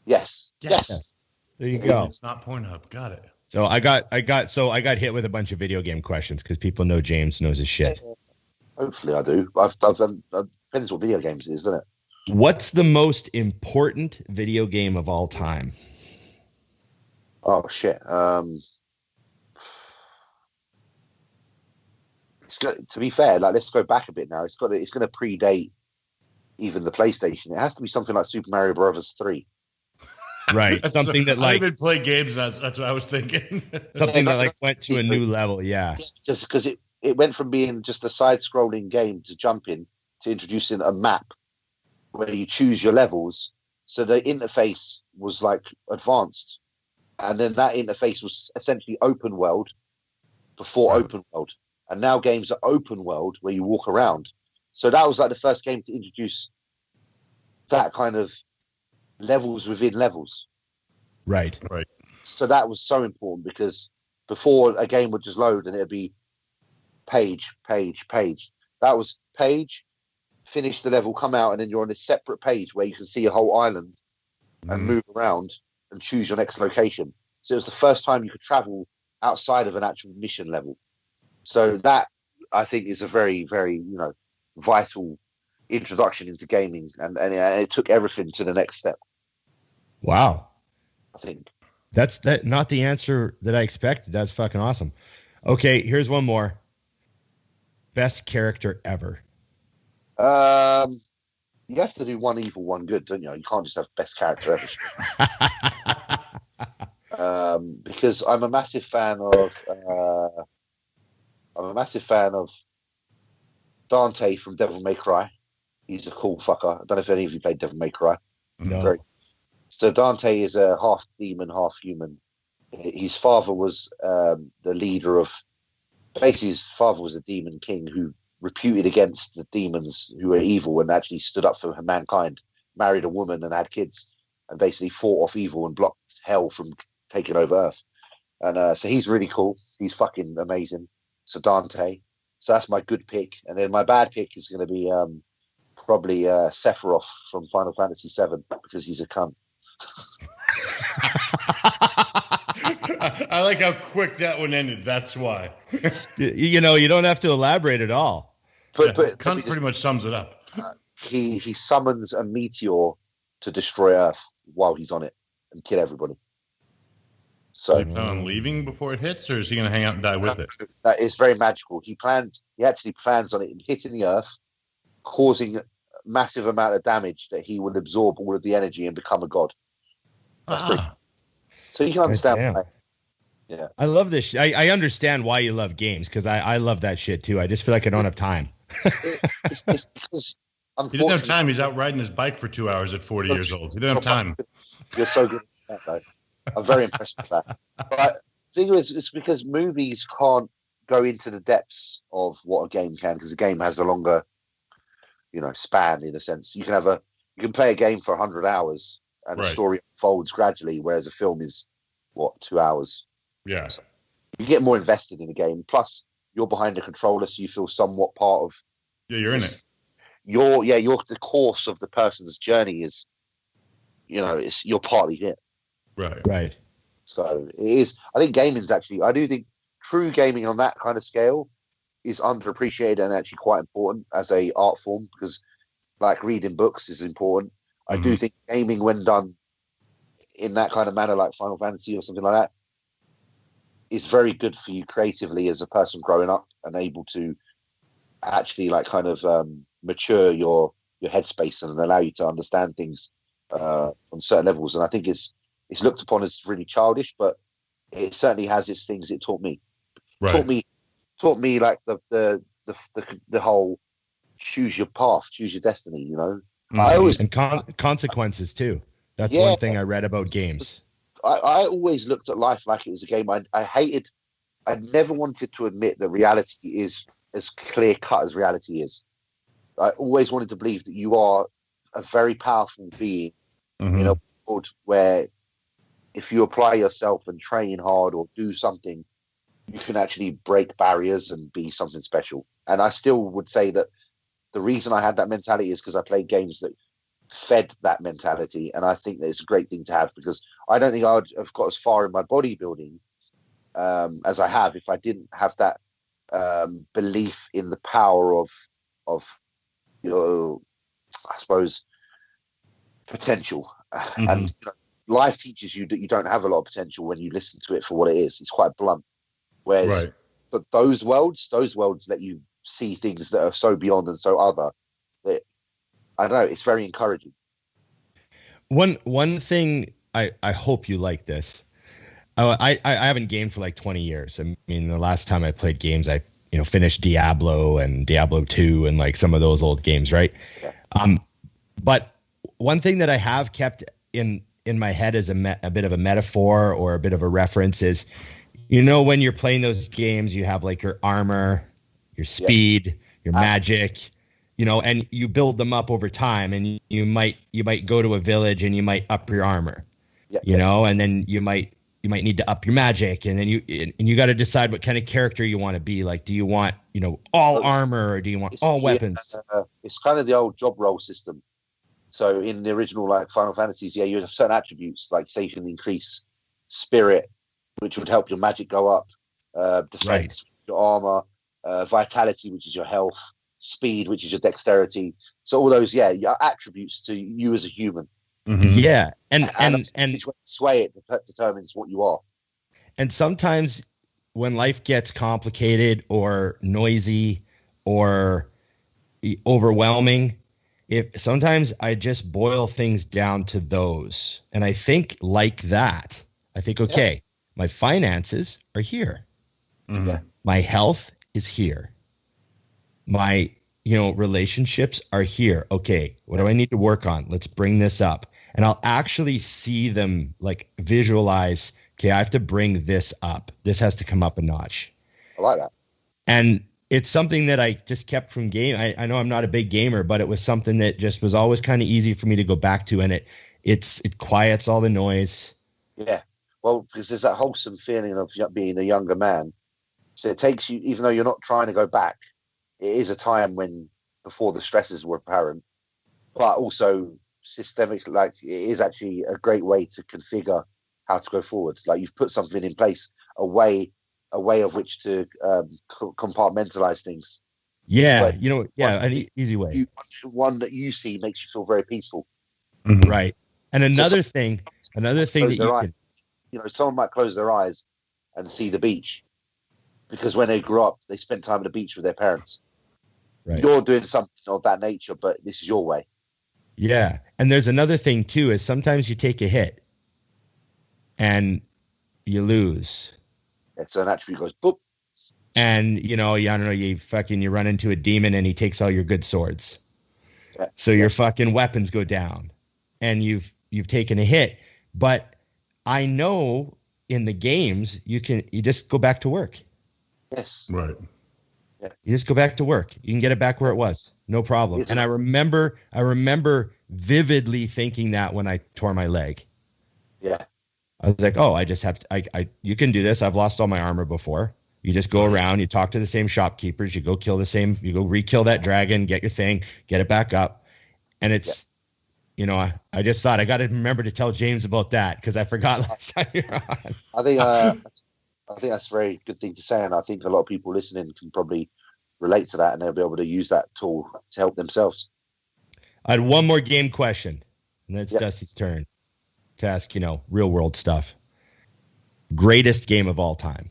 Yes. There you go. It's not Pornhub. Got it. So I got hit with a bunch of video game questions because people know James knows his shit. Hopefully I do. I've done. Depends what video games it is, doesn't it? What's the most important video game of all time? Oh shit. To be fair, like let's go back a bit now. It's going to predate even the PlayStation. It has to be something like Super Mario Brothers 3. Right. Something that like I've been playing games. That's what I was thinking. Something that like went to a new level. Yeah. Just because it went from being just a side-scrolling game to jump in to introducing a map where you choose your levels. So the interface was like advanced, and then that interface was essentially open world before open world, and now games are open world where you walk around. So that was like the first game to introduce that kind of levels within levels. Right. So that was so important because before a game would just load and it'd be page. That was page, finish the level, come out, and then you're on a separate page where you can see a whole island and move around and choose your next location. So it was the first time you could travel outside of an actual mission level. So that, I think, is a very, very, vital introduction into gaming, and it took everything to the next step. Wow. I think. That's not the answer that I expected. That's fucking awesome. Okay, here's one more. Best character ever. You have to do one evil, one good, don't you? You can't just have best character ever. Because I'm a massive fan of Dante from Devil May Cry. He's a cool fucker. I don't know if any of you played Devil May Cry. No. So Dante is a half demon, half human. His father was the leader of. Basically, his father was a demon king who reputed against the demons who were evil and actually stood up for mankind. married a woman and had kids and basically fought off evil and blocked hell from taking over Earth. And so he's really cool. He's fucking amazing. So Dante. So that's my good pick. And then my bad pick is going to be probably Sephiroth from Final Fantasy VII because he's a cunt. I like how quick that one ended. That's why. You don't have to elaborate at all. But cunt pretty much sums it up. He summons a meteor to destroy Earth while he's on it and kill everybody. So is he plan on leaving before it hits, or is he going to hang out and die with it? It's very magical. He actually plans on it hitting the Earth, causing a massive amount of damage that he would absorb all of the energy and become a god. So you can understand why. Yeah. I love this. I understand why you love games because I love that shit too. I just feel like I don't have time. It's because he doesn't have time. He's out riding his bike for 2 hours at 40 years old. He doesn't have time. You're so good at that, though. I'm very impressed with that. But the thing is, it's because movies can't go into the depths of what a game can because a game has a longer, span in a sense. You can play a game for 100 hours and the story unfolds gradually, whereas a film is 2 hours. Yeah. So you get more invested in the game. Plus, you're behind the controller, so you feel somewhat part of. Yeah, you're in it. You're the course of the person's journey is, you're partly it. Right. So it is. I think gaming's actually. I do think true gaming on that kind of scale is underappreciated and actually quite important as a art form because, like, reading books is important. I do think gaming, when done in that kind of manner, like Final Fantasy or something like that, is very good for you creatively as a person growing up and able to actually mature your headspace and allow you to understand things on certain levels. And I think it's looked upon as really childish, but it certainly has its things it taught me. Right. Taught me like the whole choose your path, choose your destiny, I always consequences too. That's one thing I read about games. I always looked at life like it was a game. I never wanted to admit that reality is as clear cut as reality is. I always wanted to believe that you are a very powerful being in a world where if you apply yourself and train hard or do something, you can actually break barriers and be something special. And I still would say that the reason I had that mentality is because I played games that fed that mentality. And I think that it's a great thing to have because I don't think I would have got as far in my bodybuilding as I have if I didn't have that belief in the power of I suppose, potential. And life teaches you that you don't have a lot of potential when you listen to it for what it is. It's quite blunt. Whereas, but those worlds let you see things that are so beyond and so other that I don't know. It's very encouraging. One thing I hope you like this. I haven't gamed for like 20 years. I mean, the last time I played games, I finished Diablo and Diablo 2 and like some of those old games, right? Yeah. But one thing that I have kept in my head as a bit of a metaphor or a bit of a reference is, when you're playing those games, you have like your armor, your speed, your magic, and you build them up over time. And you might go to a village and you might up your armor, and then you might need to up your magic, and then you got to decide what kind of character you want to be. Like, do you want all armor or do you want all weapons? It's kind of the old job role system. So in the original like Final Fantasies, you have certain attributes, like say you can increase spirit, which would help your magic go up, defense, your armor, vitality, which is your health, speed, which is your dexterity. So all those, your attributes to you as a human. Yeah, and sway it determines what you are. And sometimes when life gets complicated or noisy or overwhelming, sometimes I just boil things down to those. And I think like that, okay, my finances are here. My health is here. My relationships are here. Okay, what do I need to work on? Let's bring this up. And I'll actually see them, like, visualize, okay, I have to bring this up. This has to come up a notch. I like that. And it's something that I just kept from game. I know I'm not a big gamer, but it was something that just was always kind of easy for me to go back to, and it quiets all the noise. Yeah, well, because there's that wholesome feeling of being a younger man. So it takes you, even though you're not trying to go back, it is a time when before the stresses were apparent, but also systemic. Like, it is actually a great way to configure how to go forward. Like, you've put something in place, a way of which to compartmentalize things. Yeah, an easy way. One that you see makes you feel very peaceful. Mm-hmm. Right. And another thing that you can, someone might close their eyes and see the beach because when they grew up, they spent time at the beach with their parents. Right. You're doing something of that nature, but this is your way. Yeah. And there's another thing too, is sometimes you take a hit and you lose. So naturally goes boop. And I don't know, you run into a demon and he takes all your good swords. Yeah. So your fucking weapons go down and you've taken a hit. But I know in the games you just go back to work. Yes. Right. Yeah. You just go back to work. You can get it back where it was. No problem. And I remember vividly thinking that when I tore my leg. Yeah. I was like, oh, I just have to, you can do this. I've lost all my armor before. You just go around, you talk to the same shopkeepers, you go re-kill that dragon, get your thing, get it back up. And it's, I just thought I got to remember to tell James about that because I forgot last time you were on. I think that's a very good thing to say. And I think a lot of people listening can probably relate to that and they'll be able to use that tool to help themselves. I had one more game question and then it's Dusty's turn to ask, real world stuff. Greatest game of all time.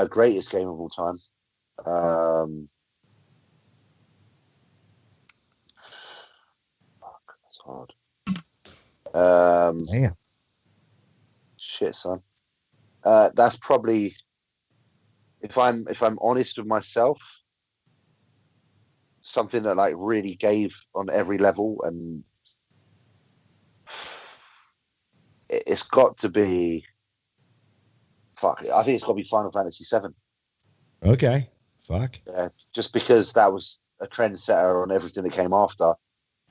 Greatest game of all time. That's hard. Damn. Shit, son. That's probably, if I'm honest with myself, something that like really gave on every level, and it's got to be. I think it's got to be Final Fantasy VII. Okay. Fuck. Just because that was a trendsetter on everything that came after.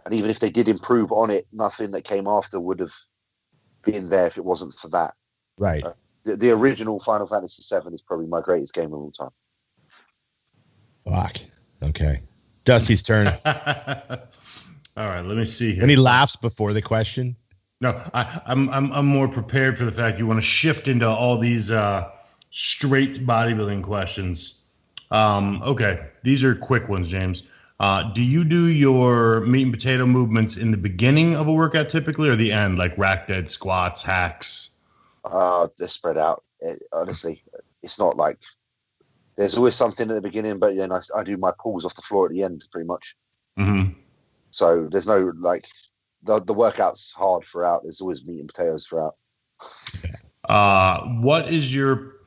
And even if they did improve on it, nothing that came after would have been there if it wasn't for that. Right. The original Final Fantasy VII is probably my greatest game of all time. Fuck. Okay. Dusty's turn. All right, let me see here. Any laughs before the question? No, I'm more prepared for the fact you want to shift into all these straight bodybuilding questions. Okay, these are quick ones, James. Do you do your meat and potato movements in the beginning of a workout typically, or the end, like rack dead squats, hacks? They're spread out. Honestly, it's not like there's always something at the beginning, but then I do my pulls off the floor at the end, pretty much. Mm-hmm. So there's no like. The workout's hard throughout. There's always meat and potatoes throughout. What's your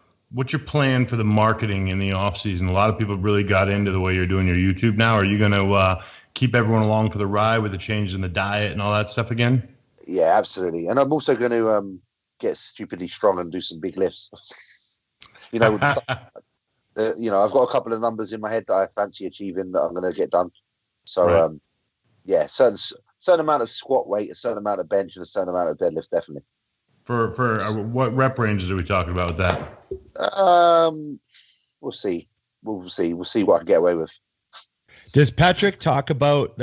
plan for the marketing in the off season? A lot of people really got into the way you're doing your YouTube now. Are you going to keep everyone along for the ride with the changes in the diet and all that stuff again? Yeah, absolutely. And I'm also going to get stupidly strong and do some big lifts. I've got a couple of numbers in my head that I fancy achieving that I'm going to get done. So, right. Certain amount of squat weight, a certain amount of bench, and a certain amount of deadlift, definitely. For what rep ranges are we talking about with that? We'll see. We'll see what I can get away with. Does Patrick talk about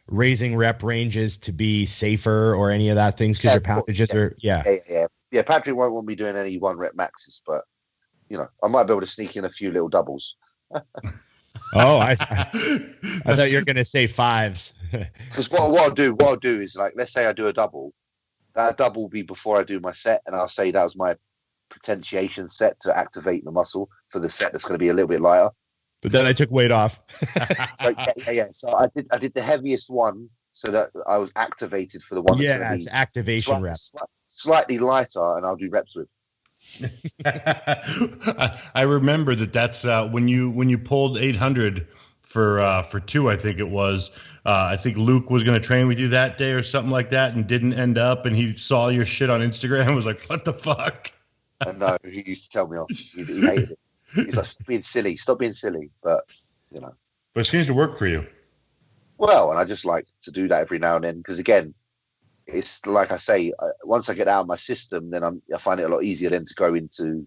raising rep ranges to be safer or any of that things because your poundages are yeah. Patrick won't want me doing any 1 rep maxes, but I might be able to sneak in a few little doubles. Oh, I thought you were going to say 5s. Because what I'll do is, like, let's say I do a double. That double will be before I do my set, and I'll say that was my potentiation set to activate the muscle for the set that's going to be a little bit lighter. But then I took weight off. So I did the heaviest one so that I was activated for the one that's going to be it's activation reps. Slightly lighter, and I'll do reps with. I remember that's when you pulled 800 for 2, I think it was. I think Luke was going to train with you that day or something like that, and didn't end up. And he saw your shit on Instagram and was like, "What the fuck?" And no, he used to tell me off. He hated it. He's like, stop being silly. But, But it seems to work for you. Well, and I just like to do that every now and then because, again, it's like I say, once I get out of my system, then I find it a lot easier then to go into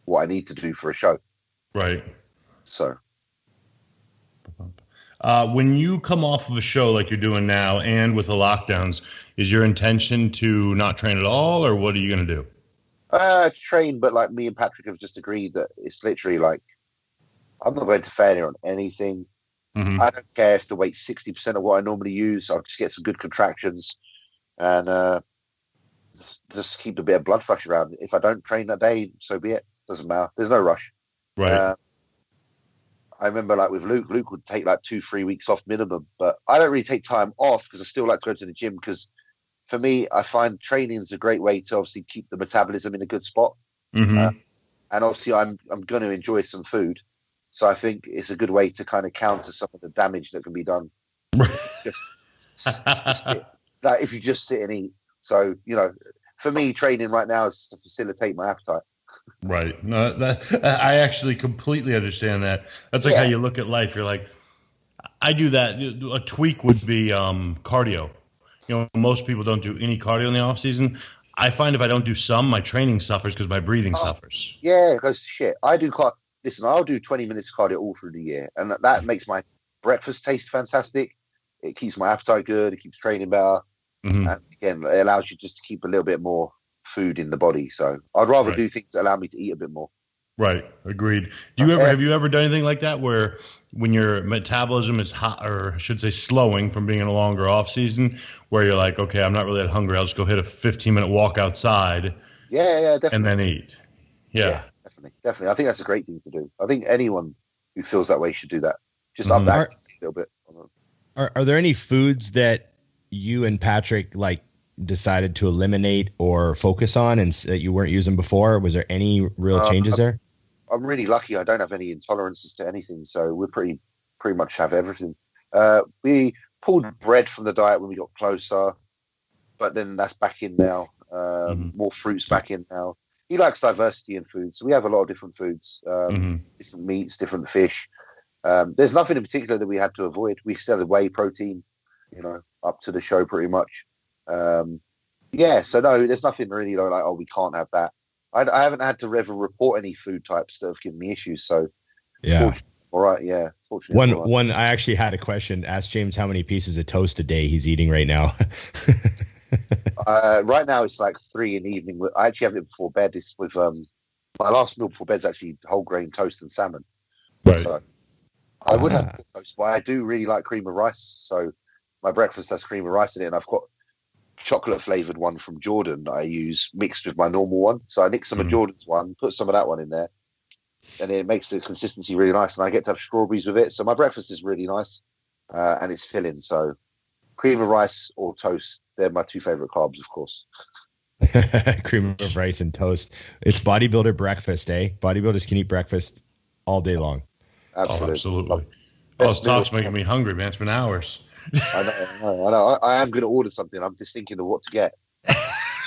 what I need to do for a show. Right. So. When you come off of a show like you're doing now and with the lockdowns, is your intention to not train at all, or what are you going to do? Train, but like me and Patrick have just agreed that it's literally like I'm not going to failure on anything. Mm-hmm. I don't care if the weight's 60% of what I normally use. I'll just get some good contractions and just keep a bit of blood flush around. If I don't train that day, so be it. Doesn't matter. There's no rush. Right. I remember like with Luke would take like 2-3 weeks off minimum, but I don't really take time off because I still like to go to the gym because for me, I find training is a great way to obviously keep the metabolism in a good spot. Mm-hmm. And obviously I'm going to enjoy some food. So I think it's a good way to kind of counter some of the damage that can be done. If you just sit and eat. So, for me, training right now is to facilitate my appetite. Right. No, I actually completely understand that. That's like how you look at life. You're like, I do that. A tweak would be cardio. Most people don't do any cardio in the off season. I find if I don't do some, my training suffers because my breathing suffers. Yeah, because shit. Listen, I'll do 20 minutes cardio all through the year, and that makes my breakfast taste fantastic. It keeps my appetite good. It keeps training better. Mm-hmm. And again, it allows you just to keep a little bit more food in the body. So I'd rather do things that allow me to eat a bit more. Right. Agreed. Have you ever done anything like that where when your metabolism is hot, or I should say slowing from being in a longer off season, where you're like, okay, I'm not really that hungry. I'll just go hit a 15-minute walk outside. Yeah, definitely. And then eat. Yeah, definitely. I think that's a great thing to do. I think anyone who feels that way should do that. Just up that a little bit. Are there any foods that you and Patrick decided to eliminate or focus on and that you weren't using before? Was there any real changes there? I'm really lucky. I don't have any intolerances to anything, so we're pretty much have everything. We pulled bread from the diet when we got closer, but then that's back in now. More fruits back in now. He likes diversity in food, so we have a lot of different foods, different meats, different fish. There's nothing in particular that we had to avoid. We still had whey protein, up to the show pretty much. So no, there's nothing really like, we can't have that. I haven't had to ever report any food types that have given me issues. So yeah, all right, yeah. Fortunately, one. I actually had a question. Ask James how many pieces of toast a day he's eating right now. Right now it's like 3 in the evening. I actually have it before bed. It's with my last meal before bed is actually whole grain toast and salmon. Right. So I would have toast, but I do really like cream of rice. So my breakfast has cream of rice in it, and I've got chocolate flavored one from Jordan that I use mixed with my normal one. So I mix some of Jordan's one, put some of that one in there, and it makes the consistency really nice. And I get to have strawberries with it. So my breakfast is really nice, and it's filling. So cream of rice or toast, they're my 2 favorite carbs, of course. Cream of rice and toast. It's bodybuilder breakfast, eh? Bodybuilders can eat breakfast all day long. Absolutely. Oh, absolutely. This talk's making me hungry, man. It's been hours. I know. I am going to order something. I'm just thinking of what to get.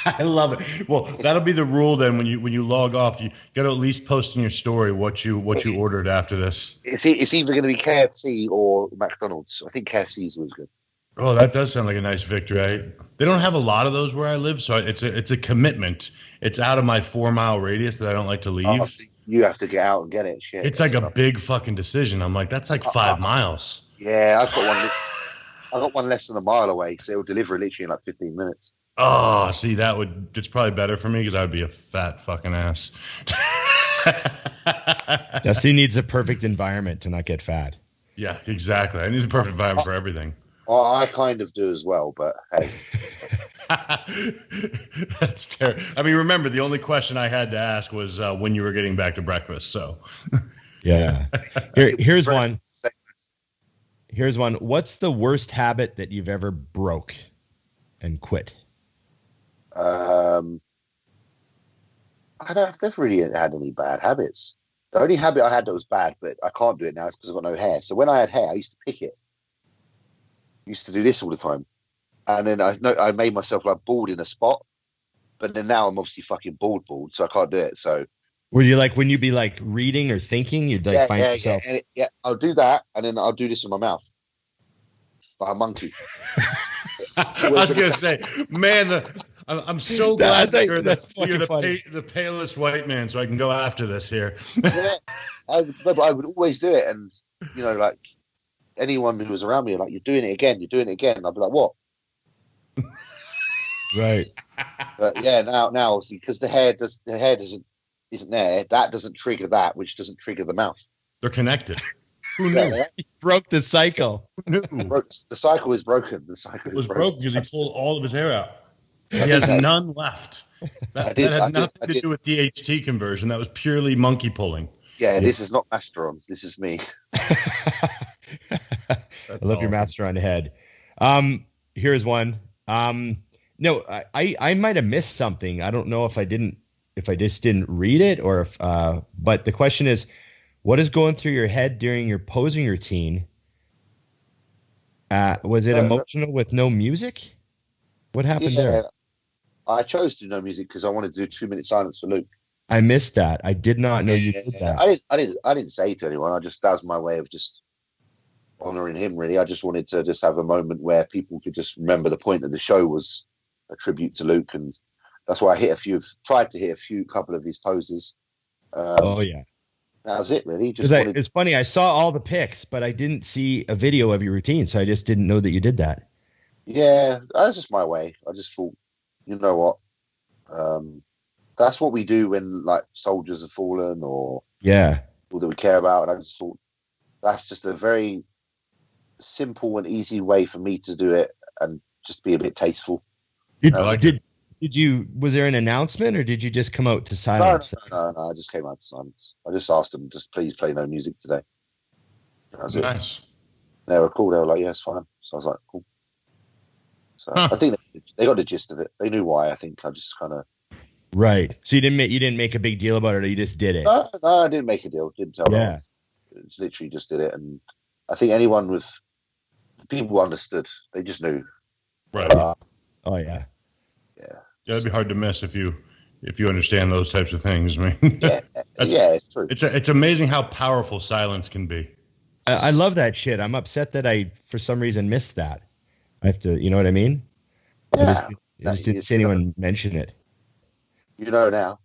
I love it. Well, that'll be the rule then. When you log off, you got to at least post in your story what you ordered after this. It's either going to be KFC or McDonald's. I think KFC was good. Oh, that does sound like a nice victory. They don't have a lot of those where I live, so it's a commitment. It's out of my 4-mile radius that I don't like to leave. So you have to get out and get it. Shit. It's like a big fucking decision. I'm like, that's like 5 miles. Yeah, I've got one. I got one less than a mile away, so it'll deliver literally in like 15 minutes. Oh, see, it's probably better for me because I would be a fat fucking ass. Dusty needs a perfect environment to not get fat. Yeah, exactly. I need a perfect environment for everything. I kind of do as well, but hey. That's fair. I mean, remember, the only question I had to ask was when you were getting back to breakfast, so. Yeah. Here's one. Here's one. What's the worst habit that you've ever broke and quit? I've never really had any bad habits. The only habit I had that was bad, but I can't do it now, is because I've got no hair. So when I had hair, I used to pick it. I used to do this all the time. And then I made myself like bald in a spot. But then now I'm obviously fucking bald, so I can't do it. So Were you like, when you be like reading or thinking, you'd like find yourself? Yeah, I'll do that, and then I'll do this in my mouth, like a monkey. I was gonna say, man, I'm so glad that you're the palest white man, so I can go after this here. Yeah, I would always do it, and like anyone who was around me, like, you're doing it again. I'd be like, what? Right. But yeah, now obviously, because the hair isn't there, that doesn't trigger that, which doesn't trigger the mouth. They're connected. Who knew? Yeah. He broke the cycle. Who knew? The cycle is broken. The cycle was broken because he pulled all of his hair out. He I has think none left. That had nothing to do with DHT conversion. That was purely monkey pulling. Yeah, this is not Masteron. This is me. I love your master on the head. Here's one. No, I might have missed something. I don't know if I just didn't read it or if, but the question is, what is going through your head during your posing routine? Was it emotional with no music? What happened there? I chose to do no music because I wanted to do 2-minute silence for Luke. I missed that. I did not know you did that. I didn't say it to anyone. That was my way of just honoring him, really. I just wanted to just have a moment where people could just remember the point of the show was a tribute to Luke, and that's why I tried to hit a couple of his poses. Oh yeah, that was it, really. It's funny. I saw all the pics, but I didn't see a video of your routine, so I just didn't know that you did that. Yeah, that's just my way. I just thought, you know what? That's what we do when like soldiers have fallen or people that we care about. And I just thought that's just a very simple and easy way for me to do it and just be a bit tasteful. Was there an announcement or did you just come out to silence? No, I just came out to silence. I just asked them, just please play no music today. That's nice. It. They were cool. They were like, yeah, it's fine. So I was like, cool. So I think they got the gist of it. They knew why. I think I just kind of. Right. So you didn't make a big deal about it, or you just did it? No, I didn't make a deal. Didn't tell them. It's literally just did it, and I think anyone with people understood. They just knew. Right. Oh yeah. Yeah, it'd be hard to miss if you understand those types of things. I mean, it's true. It's amazing how powerful silence can be. I love that shit. I'm upset that I, for some reason, missed that. I have to, you know what I mean? Yeah. I just didn't see anyone mention it. You know now.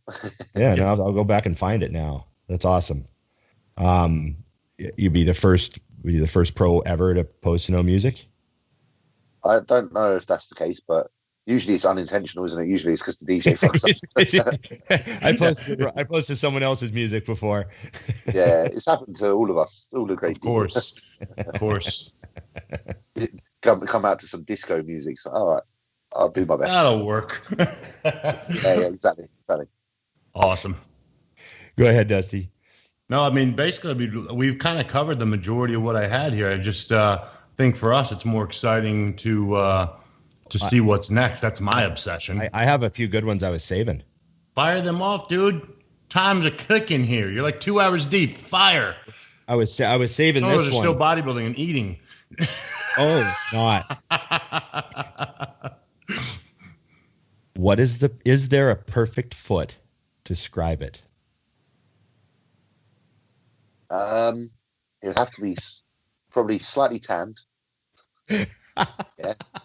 Yeah, no, I'll go back and find it now. That's awesome. You'd be the first pro ever to post no music? I don't know if that's the case, but usually it's unintentional, isn't it? Usually it's because the DJ fucks up. I posted someone else's music before. Yeah, it's happened to all of us. All the great people. Of course. Come out to some disco music. So, all right, I'll do my best. That'll work. yeah, exactly. Awesome. Go ahead, Dusty. No, I mean, basically, we've kind of covered the majority of what I had here. I just think for us, it's more exciting to see what's next. That's my obsession. I have a few good ones I was saving. Fire them off, dude. Time's a clicking here. You're like 2 hours deep. Fire. I was saving Some this of us are one. still bodybuilding and eating. Oh, it's not. Is there a perfect foot? Describe it. It'd have to be probably slightly tanned. Yeah,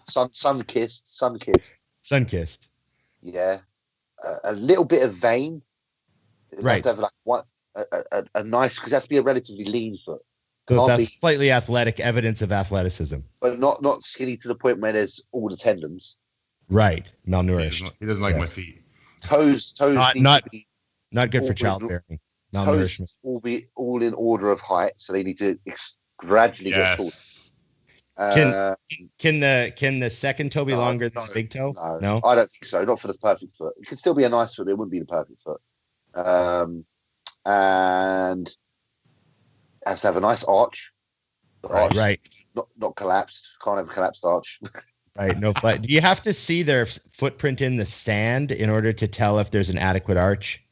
sun kissed. Yeah, a little bit of vein. It'd have to have like a nice, because that's be a relatively lean foot. So it's slightly athletic, evidence of athleticism, but not skinny to the point where there's all the tendons. Right, malnourished. He doesn't like my feet. Toes not good for childbearing. Toes will be all in order of height, so they need to gradually get taller. Can the second toe be longer than the big toe? No, I don't think so. Not for the perfect foot. It could still be a nice foot, but it wouldn't be the perfect foot. And has to have a nice arch. Right. Not collapsed. Can't have a collapsed arch. Right. No flat. Do you have to see their footprint in the stand in order to tell if there's an adequate arch?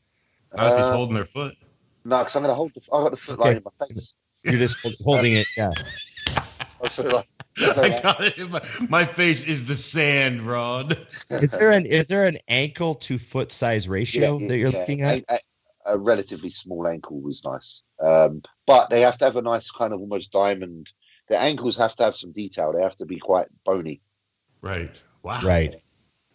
Not if he's holding their foot. No, because I'm going to hold. I've got the foot line in my face. You're just holding it. Yeah. I got it. My face is the sand, Rod. Is there an ankle to foot size ratio that you're looking at? a relatively small ankle was nice. But they have to have a nice kind of almost diamond. The ankles have to have some detail. They have to be quite bony. Right. Wow. Right.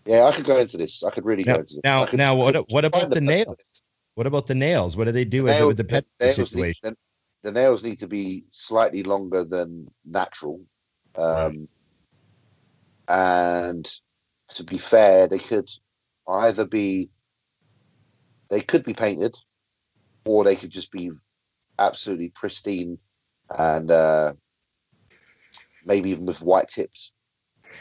Yeah, I could go into this. I could really go into this. Now, what about the nails? What about the nails? What do they do with the pet situation? The nails need to be slightly longer than natural. And to be fair, they could be painted, or they could just be absolutely pristine and maybe even with white tips.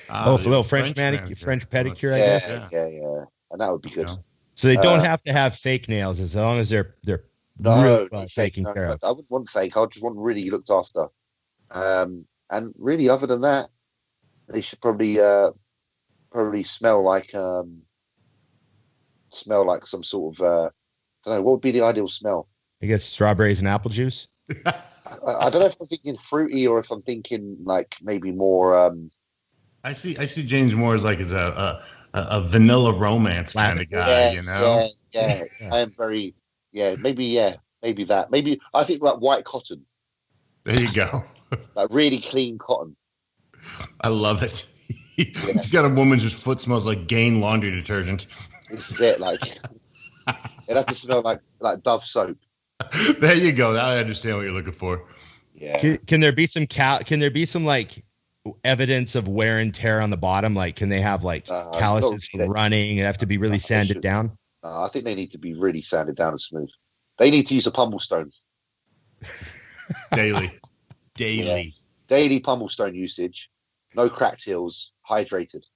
For a little French pedicure, I guess. Yeah. And that would be good. So they don't have to have fake nails as long as they're taken care of. I wouldn't want fake. I just want really looked after. And really, other than that, they should probably smell like some sort of I don't know, what would be the ideal smell? I guess strawberries and apple juice. I don't know if I'm thinking fruity or if I'm thinking like maybe more. I see James Moore as like a vanilla romance kind of guy, you know. Yeah. I am very maybe that. Maybe I think like white cotton. There you go. Like really clean cotton. I love it. He's got a woman whose foot smells like Gain laundry detergent. This is it. Like it has to smell like Dove soap. There you go. Now I understand what you're looking for. Yeah. Can there be some like evidence of wear and tear on the bottom? Like, can they have like calluses from running? They have to be really sanded down. I think they need to be really sanded down and smooth. They need to use a pummel stone. Daily. Yeah. Daily pummel stone usage. No cracked heels. Hydrated.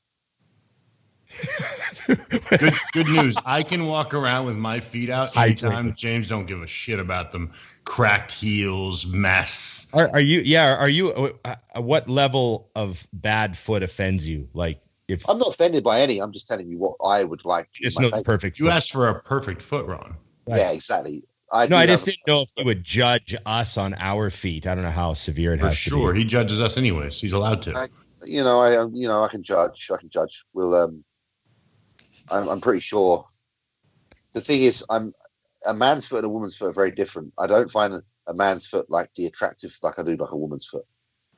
Good news. I can walk around with my feet out anytime. James don't give a shit about them. Cracked heels, mess. Are you? What level of bad foot offends you? Like, if I'm not offended by any, I'm just telling you what I would like. It's not perfect. You asked for a perfect foot, Ron. Right. Yeah, exactly. I just didn't know if you would judge us on our feet. I don't know how severe it has to be. For sure, he judges us anyways. He's allowed to. I can judge. We'll. I'm pretty sure. The thing is, a man's foot and a woman's foot are very different. I don't find a man's foot like the attractive like I do like a woman's foot.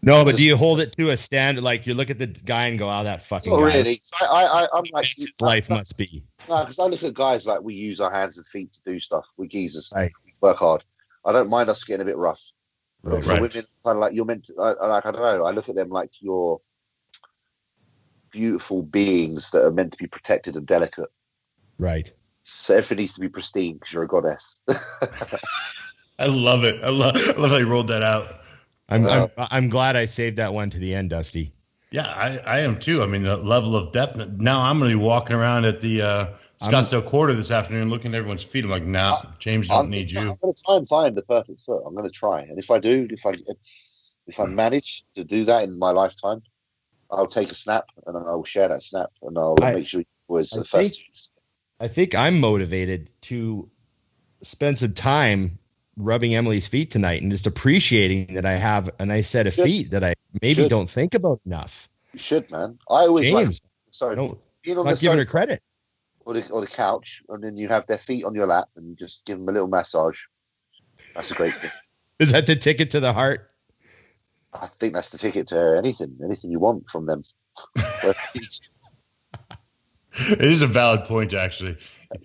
No, but do you hold it to a standard? Like you look at the guy and go, "Oh, that fucking guy." Really. I'm like, his life must be. No, because I look at guys like we use our hands and feet to do stuff. We geezers work hard. I don't mind us getting a bit rough. Right. For women, kind of like you're meant to. I don't know. I look at them like you're beautiful beings that are meant to be protected and delicate. Right. So everything needs to be pristine because you're a goddess. I love it. I love how you rolled that out. I'm glad I saved that one to the end, Dusty. Yeah, I am too. I mean, the level of depth. Now I'm going to be walking around at the Scottsdale Quarter this afternoon looking at everyone's feet. I'm like, nah, James don't need you. I'm going to try and find the perfect foot. I'm going to try. And if I do, if I manage to do that in my lifetime, I'll take a snap and I'll share that snap and I'll make sure it was the first. I think I'm motivated to spend some time rubbing Emily's feet tonight and just appreciating that I have a nice set of feet that I maybe don't think about enough. You should, man. I always being on the giving her credit. Or the couch, and then you have their feet on your lap and you just give them a little massage. That's a great thing. Is that the ticket to the heart? I think that's the ticket to anything you want from them. It is a valid point, actually.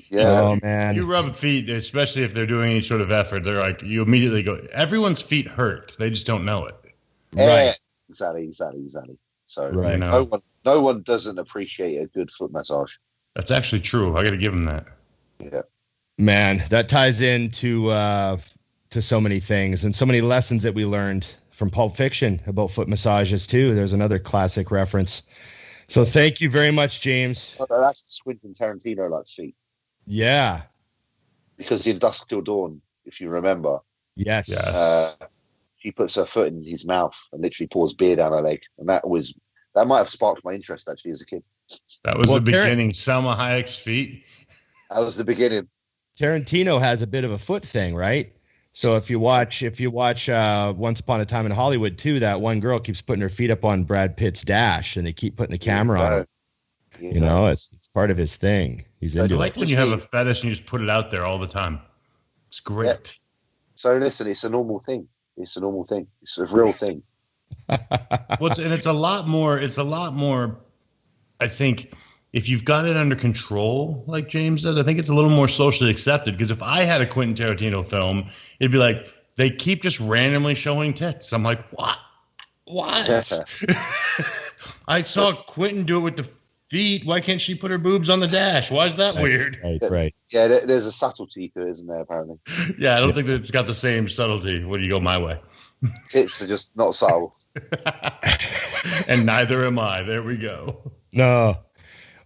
Yeah. Oh, man. You rub feet, especially if they're doing any sort of effort. They're like, you immediately go, everyone's feet hurt. They just don't know it. Right. Exactly. So right. No one doesn't appreciate a good foot massage. That's actually true. I got to give them that. Yeah. Man, that ties into to so many things and so many lessons that we learned from Pulp Fiction about foot massages too. There's another classic reference. So thank you very much, James. Oh, that's the Quentin Tarantino likes feet. Yeah. Because in Dusk Till Dawn, if you remember, yes, she puts her foot in his mouth and literally pours beer down her leg, and that might have sparked my interest actually as a kid. That was the beginning. Salma Hayek's feet. That was the beginning. Tarantino has a bit of a foot thing, right? So if you watch Once Upon a Time in Hollywood too, that one girl keeps putting her feet up on Brad Pitt's dash, and they keep putting the camera on her. You know, it's part of his thing. He's into it. I like when you have a fetish and you just put it out there all the time. It's great. Yeah. So listen, it's a normal thing. It's a normal thing. It's a real thing. It's a lot more, I think, if you've got it under control, like James does, I think it's a little more socially accepted. Because if I had a Quentin Tarantino film, it'd be like, they keep just randomly showing tits. I'm like, what? I saw Quentin do it with the feet. Why can't she put her boobs on the dash? Why is that weird? Right. Yeah, there's a subtlety to it, isn't there, apparently? Yeah, I don't think that it's got the same subtlety when you go my way. It's just not subtle. And neither am I. There we go. No.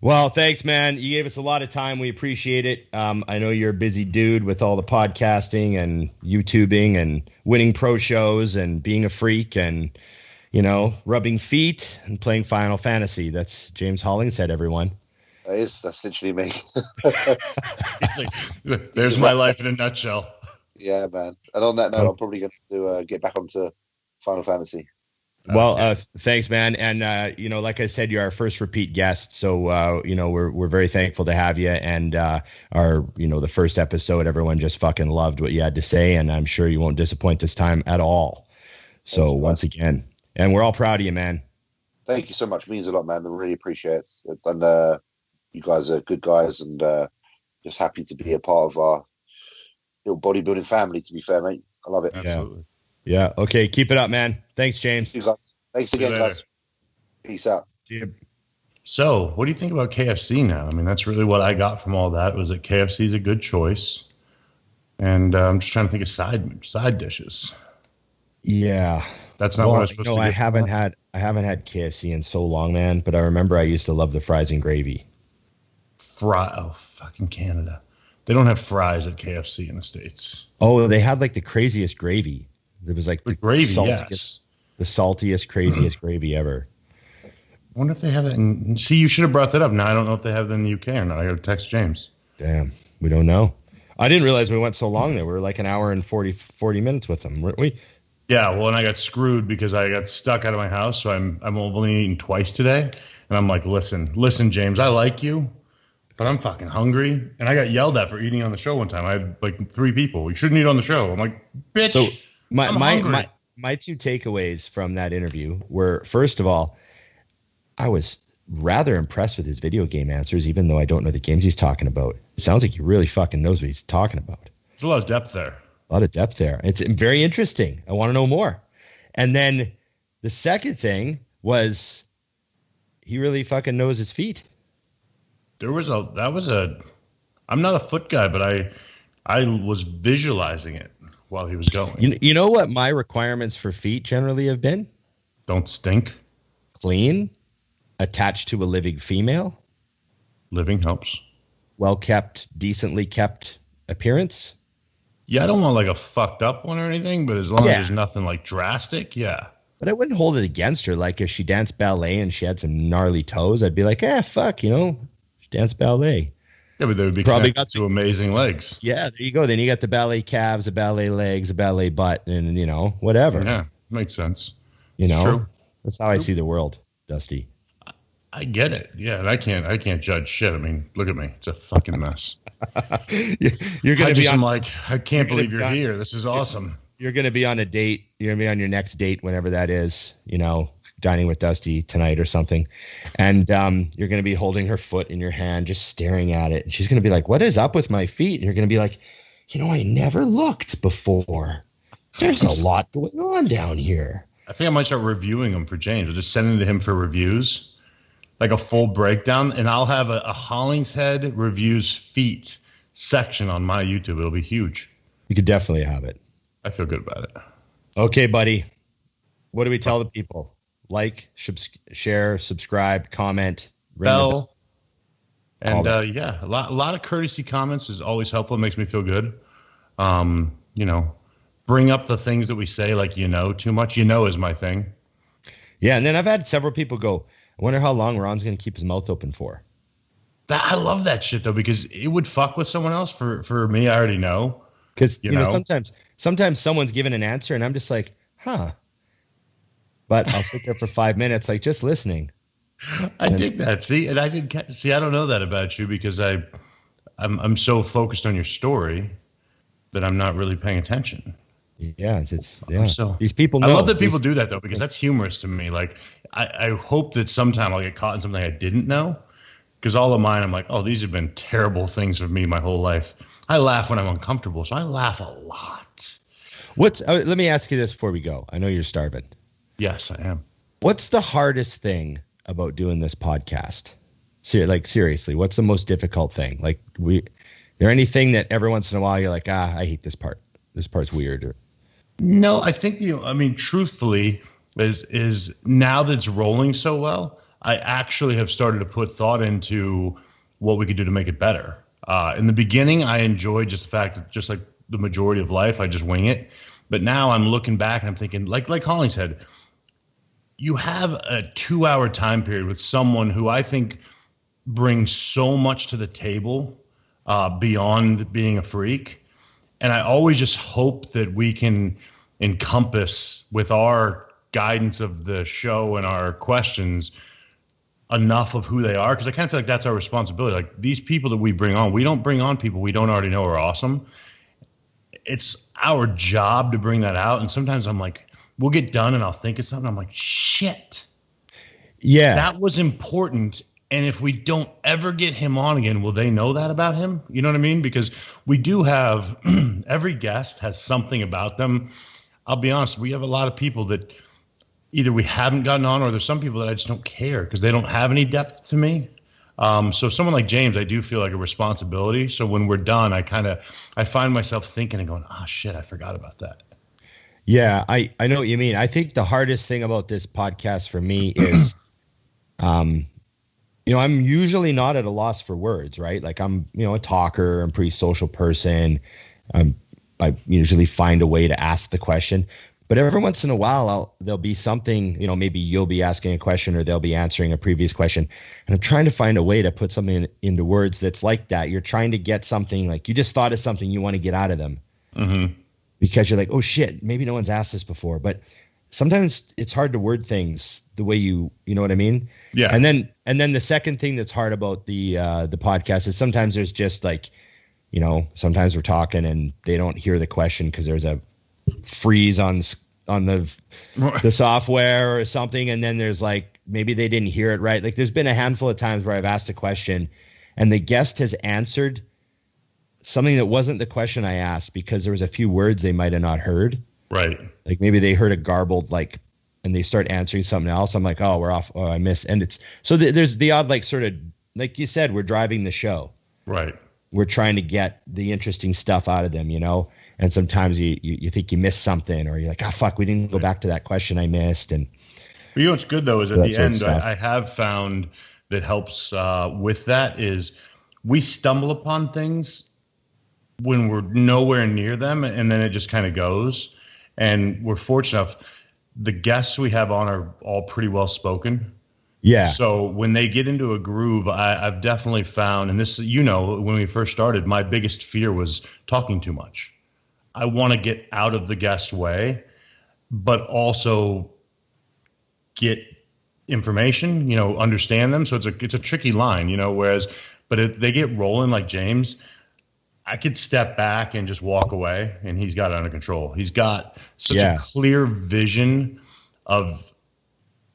Well, thanks, man. You gave us a lot of time. We appreciate it. I know you're a busy dude with all the podcasting and YouTubing and winning pro shows and being a freak and, rubbing feet and playing Final Fantasy. That's James Hollingshead, everyone. That's literally me. There's my life in a nutshell. Yeah, man. And on that note, I'm probably going to get back onto Final Fantasy. Well, thanks, man. And, like I said, you're our first repeat guest. So, we're very thankful to have you. And the first episode, everyone just fucking loved what you had to say. And I'm sure you won't disappoint this time at all. So once again, and we're all proud of you, man. Thank you so much. It means a lot, man. I really appreciate it. And you guys are good guys and just happy to be a part of our little bodybuilding family, to be fair, mate. I love it. Absolutely. Yeah. Okay. Keep it up, man. Thanks, James. Thanks again, guys. Peace out. See you. So, what do you think about KFC now? I mean, that's really what I got from all that, was that KFC is a good choice. And I'm just trying to think of side dishes. Yeah. That's not what I was supposed to get. I haven't had KFC in so long, man. But I remember I used to love the fries and gravy. Fucking Canada. They don't have fries at KFC in the States. Oh, they had like the craziest gravy. It was like the gravy, the saltiest, craziest gravy ever. I wonder if they have it see, you should have brought that up. Now I don't know if they have it in the UK or not. I got to text James. Damn, we don't know. I didn't realize we went so long there. We were like an hour and 40 minutes with them, weren't we? Yeah, well, and I got screwed because I got stuck out of my house, so I'm only eating twice today. And I'm like, listen, James, I like you, but I'm fucking hungry. And I got yelled at for eating on the show one time. I had like 3 people. You shouldn't eat on the show. I'm like, bitch. So my 2 takeaways from that interview were, first of all, I was rather impressed with his video game answers, even though I don't know the games he's talking about. It sounds like he really fucking knows what he's talking about. There's a lot of depth there. It's very interesting. I want to know more. And then the second thing was he really fucking knows his feet. I'm not a foot guy, but I was visualizing it while he was going. You know what my requirements for feet generally have been? Don't stink. Clean, attached to a living female. Living helps. Well kept, decently kept appearance. Yeah, I don't want like a fucked up one or anything, but as long as there's nothing like drastic, yeah. But I wouldn't hold it against her. Like if she danced ballet and she had some gnarly toes, I'd be like, fuck, she danced ballet. Yeah, but they would be probably got to amazing legs. Yeah, there you go. Then you got the ballet calves, the ballet legs, the ballet butt, and whatever. Yeah, makes sense. True. That's how I see the world, Dusty. I get it. Yeah, and I can't judge shit. I mean, look at me. It's a fucking mess. You're gonna be on, I can't believe you're here. This is awesome. You're gonna be on a date. You're gonna be on your next date, whenever that is. Dining with Dusty tonight or something, and you're gonna be holding her foot in your hand, just staring at it. And she's gonna be like, "What is up with my feet?" And you're gonna be like, "I never looked before. There's a lot going on down here." I think I might start reviewing them for James. I'll just send them to him for reviews. Like a full breakdown, and I'll have a Hollingshead reviews feet section on my YouTube. It'll be huge. You could definitely have it. I feel good about it. Okay, buddy. What do we tell the people? Like, share, subscribe, comment, bell, and a lot of courtesy comments is always helpful. It makes me feel good. Bring up the things that we say, like too much. Is my thing. Yeah, and then I've had several people go, I wonder how long Ron's going to keep his mouth open for. I love that shit, though, because it would fuck with someone else. For me, I already know. Because, sometimes someone's given an answer, and I'm just like, huh. But I'll sit there for 5 minutes, like, just listening. I dig that. See, and I don't know that about you because I'm so focused on your story that I'm not really paying attention. Yeah, yeah. So these people know. I love that people do that though, because that's humorous to me. Like I hope that sometime I'll get caught in something I didn't know, because all of mine I'm like, oh, these have been terrible things for me my whole life. I laugh when I'm uncomfortable, so I laugh a lot. Let me ask you this before we go. I know you're starving. Yes, I am. What's the hardest thing about doing this podcast? Seriously, what's the most difficult thing? Like, there anything that every once in a while you're like, I hate this part. This part's weird. No, I think truthfully, is now that it's rolling so well, I actually have started to put thought into what we could do to make it better. In the beginning, I enjoyed just the fact that, just like the majority of life, I just wing it. But now I'm looking back and I'm thinking, like Hollingshead, you have a 2-hour time period with someone who I think brings so much to the table beyond being a freak. And I always just hope that we can encompass with our guidance of the show and our questions enough of who they are, because I kind of feel like that's our responsibility. Like, these people that we bring on, we don't bring on people we don't already know are awesome. It's our job to bring that out. And sometimes I'm like, we'll get done and I'll think of something. I'm like, shit. Yeah. That was important. And if we don't ever get him on again, will they know that about him? You know what I mean? Because we do have every guest has something about them. I'll be honest, we have a lot of people that either we haven't gotten on, or there's some people that I just don't care because they don't have any depth to me. So someone like James, I do feel like a responsibility. So when we're done, I find myself thinking and going, oh shit, I forgot about that. Yeah, I know what you mean. I think the hardest thing about this podcast for me is, I'm usually not at a loss for words, right? Like, I'm, a talker, I'm a pretty social person. I usually find a way to ask the question, but every once in a while there'll be something, maybe you'll be asking a question or they'll be answering a previous question. And I'm trying to find a way to put something into words that's like that. You're trying to get something, like you just thought of something you want to get out of them. Mm-hmm. Because you're like, oh shit, maybe no one's asked this before. But sometimes it's hard to word things the way you know what I mean? Yeah. And then the second thing that's hard about the podcast is sometimes there's just like, sometimes we're talking and they don't hear the question because there's a freeze on the software or something. And then there's like, maybe they didn't hear it right. Like, there's been a handful of times where I've asked a question and the guest has answered something that wasn't the question I asked because there was a few words they might have not heard. Right. Like, maybe they heard a garbled, and they start answering something else. I'm like, oh, we're off. Oh, I missed. And it's, so there's the odd, sort of, like you said, we're driving the show. Right. We're trying to get the interesting stuff out of them, and sometimes you think you missed something, or you're like, oh, fuck, we didn't go back to that question I missed. And what's good though is at the end, I have found that helps with that is we stumble upon things when we're nowhere near them, and then it just kind of goes. And we're fortunate enough, the guests we have on are all pretty well spoken. Yeah. So when they get into a groove, I've definitely found, and this, when we first started, my biggest fear was talking too much. I want to get out of the guest's way, but also get information, understand them. So it's a tricky line, but if they get rolling like James, I could step back and just walk away, and he's got it under control. He's got such a clear vision of,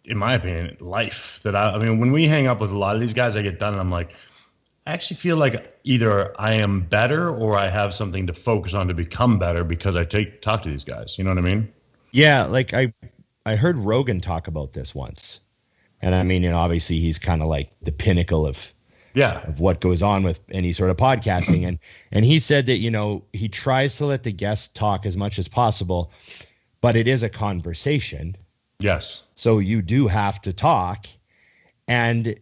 in my opinion, life that when we hang up with a lot of these guys, I get done and I'm like, I actually feel like either I am better or I have something to focus on to become better because I talk to these guys. You know what I mean? Yeah. Like I heard Rogan talk about this once, and obviously he's kind of like the pinnacle of what goes on with any sort of podcasting. And he said that, he tries to let the guests talk as much as possible, but it is a conversation. Yes. So you do have to talk, and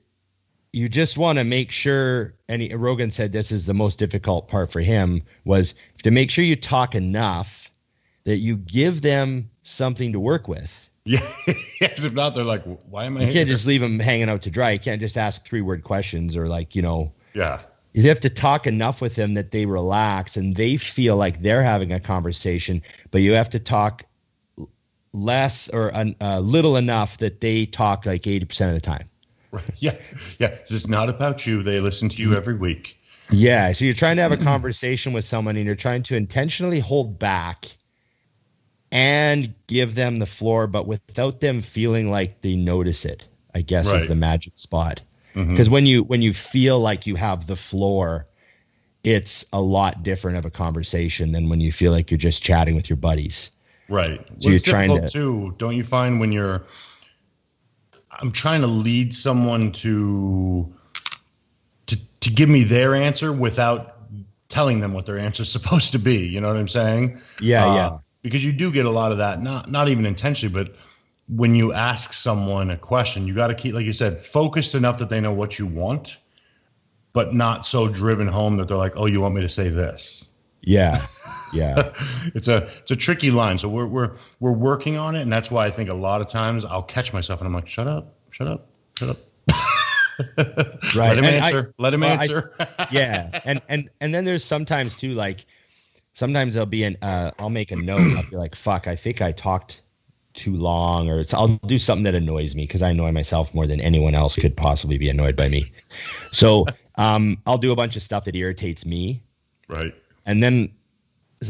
you just want to make sure, and Rogan said this is the most difficult part for him, was to make sure you talk enough that you give them something to work with. Yeah, because if not, they're like, why am I You can't just leave them hanging out to dry. You can't just ask 3-word questions or Yeah. You have to talk enough with them that they relax and they feel like they're having a conversation, but you have to talk less or little enough that they talk like 80% of the time. Yeah. This is not about you. They listen to you every week. Yeah. So you're trying to have a conversation with someone and you're trying to intentionally hold back and give them the floor, but without them feeling like they notice it, I guess is the magic spot. Because when you feel like you have the floor, it's a lot different of a conversation than when you feel like you're just chatting with your buddies. Right. So well, you're trying to too, don't you find when I'm trying to lead someone to give me their answer without telling them what their answer is supposed to be. You know what I'm saying? Yeah. Because you do get a lot of that, not even intentionally, but when you ask someone a question, you got to keep, like you said, focused enough that they know what you want, but not so driven home that they're like, oh, you want me to say this? Yeah. It's a tricky line. So we're working on it, and that's why I think a lot of times I'll catch myself and I'm like, shut up. Right. Let him answer. Yeah. And then there's sometimes too, like sometimes there'll be I'll make a note. I'll be like, fuck, I think I talked too long, or I'll do something that annoys me because I annoy myself more than anyone else could possibly be annoyed by me. So I'll do a bunch of stuff that irritates me. Right. And then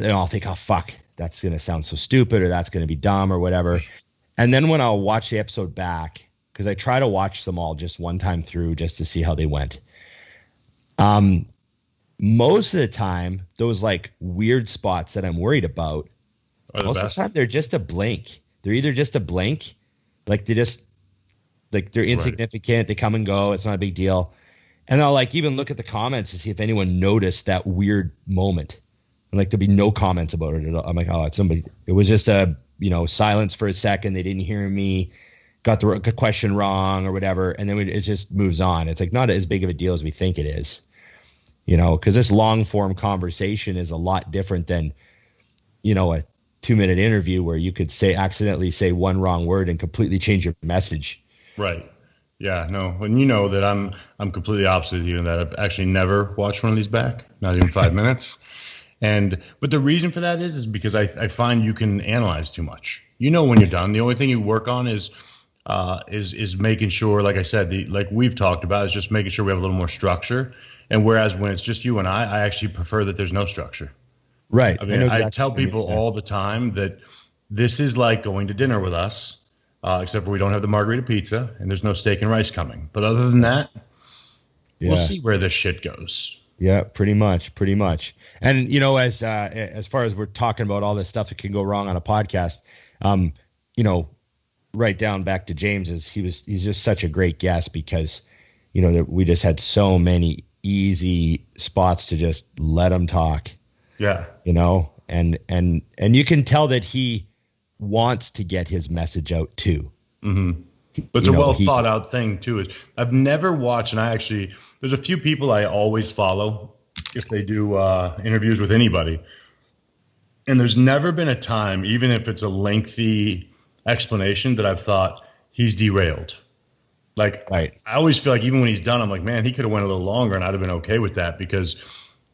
I'll think, oh, fuck, that's going to sound so stupid, or that's going to be dumb or whatever. And then when I'll watch the episode back, because I try to watch them all just one time through just to see how they went. Most of the time, those like weird spots that I'm worried about, most of the time they're just a blink. They're either just a blink, like they're insignificant, They come and go, it's not a big deal. And I'll like even look at the comments to see if anyone noticed that weird moment. And like there'll be no comments about it. I'm like, oh, it's somebody. It was just a silence for a second. They didn't hear me, got the question wrong or whatever, and then it just moves on. It's like not as big of a deal as we think it is, because this long form conversation is a lot different than a 2-minute interview where you could accidentally say one wrong word and completely change your message. Right. Yeah, no. And you know that I'm completely opposite of you in that I've actually never watched one of these back, not even 5 minutes. But the reason for that is because I find you can analyze too much. When you're done, the only thing you work on is making sure, like I said, like we've talked about, is just making sure we have a little more structure. And whereas when it's just you and I actually prefer that there's no structure. Right. I mean, I tell people all the time that this is like going to dinner with us, except for we don't have the margarita pizza and there's no steak and rice coming. But other than that, we'll see where this shit goes. Yeah, pretty much. And as far as we're talking about all this stuff that can go wrong on a podcast, right down back to James he's just such a great guest because that we just had so many easy spots to just let him talk. Yeah. And you can tell that he wants to get his message out too. Mm-hmm. But it's a well thought out thing too. I've never watched, and there's a few people I always follow if they do interviews with anybody. And there's never been a time, even if it's a lengthy explanation, that I've thought he's derailed. Like, right. I always feel like even when he's done, I'm like, man, he could have went a little longer and I'd have been okay with that because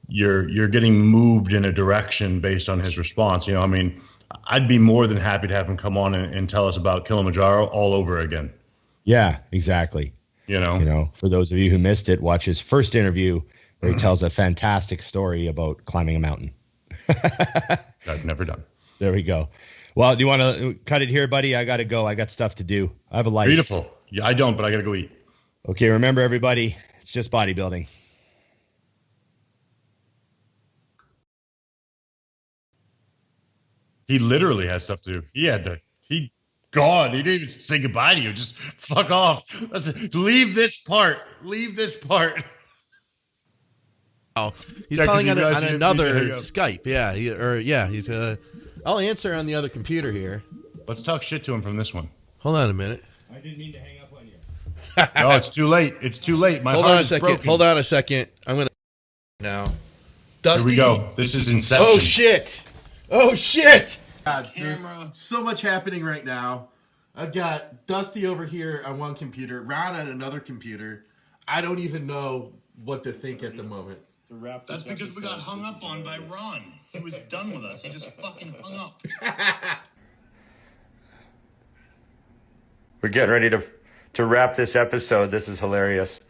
you're getting moved in a direction based on his response. I'd be more than happy to have him come on and tell us about Kilimanjaro all over again. Yeah, exactly. For those of you who missed it, watch his first interview where he tells a fantastic story about climbing a mountain. I've never done. There we go. Well, do you want to cut it here, buddy? I got to go. I got stuff to do. I have a life. Beautiful. Yeah, I don't, but I got to go eat. Okay, remember, everybody, it's just bodybuilding. He literally has stuff to do. He didn't even say goodbye to you. Just fuck off. Leave this part. Oh, he's calling on another Skype. Yeah, he's I'll answer on the other computer here. Let's talk shit to him from this one. Hold on a minute. I didn't mean to hang up on you. No, it's too late. Hold on a second. I'm gonna now. Dusty. Here we go. This is Inception. Oh shit! God, there's so much happening right now. I've got Dusty over here on one computer, Ron on another computer. I don't even know what to think at the moment. That's because we got hung up on by Ron. He was done with us. He just fucking hung up. We're getting ready to wrap this episode. This is hilarious.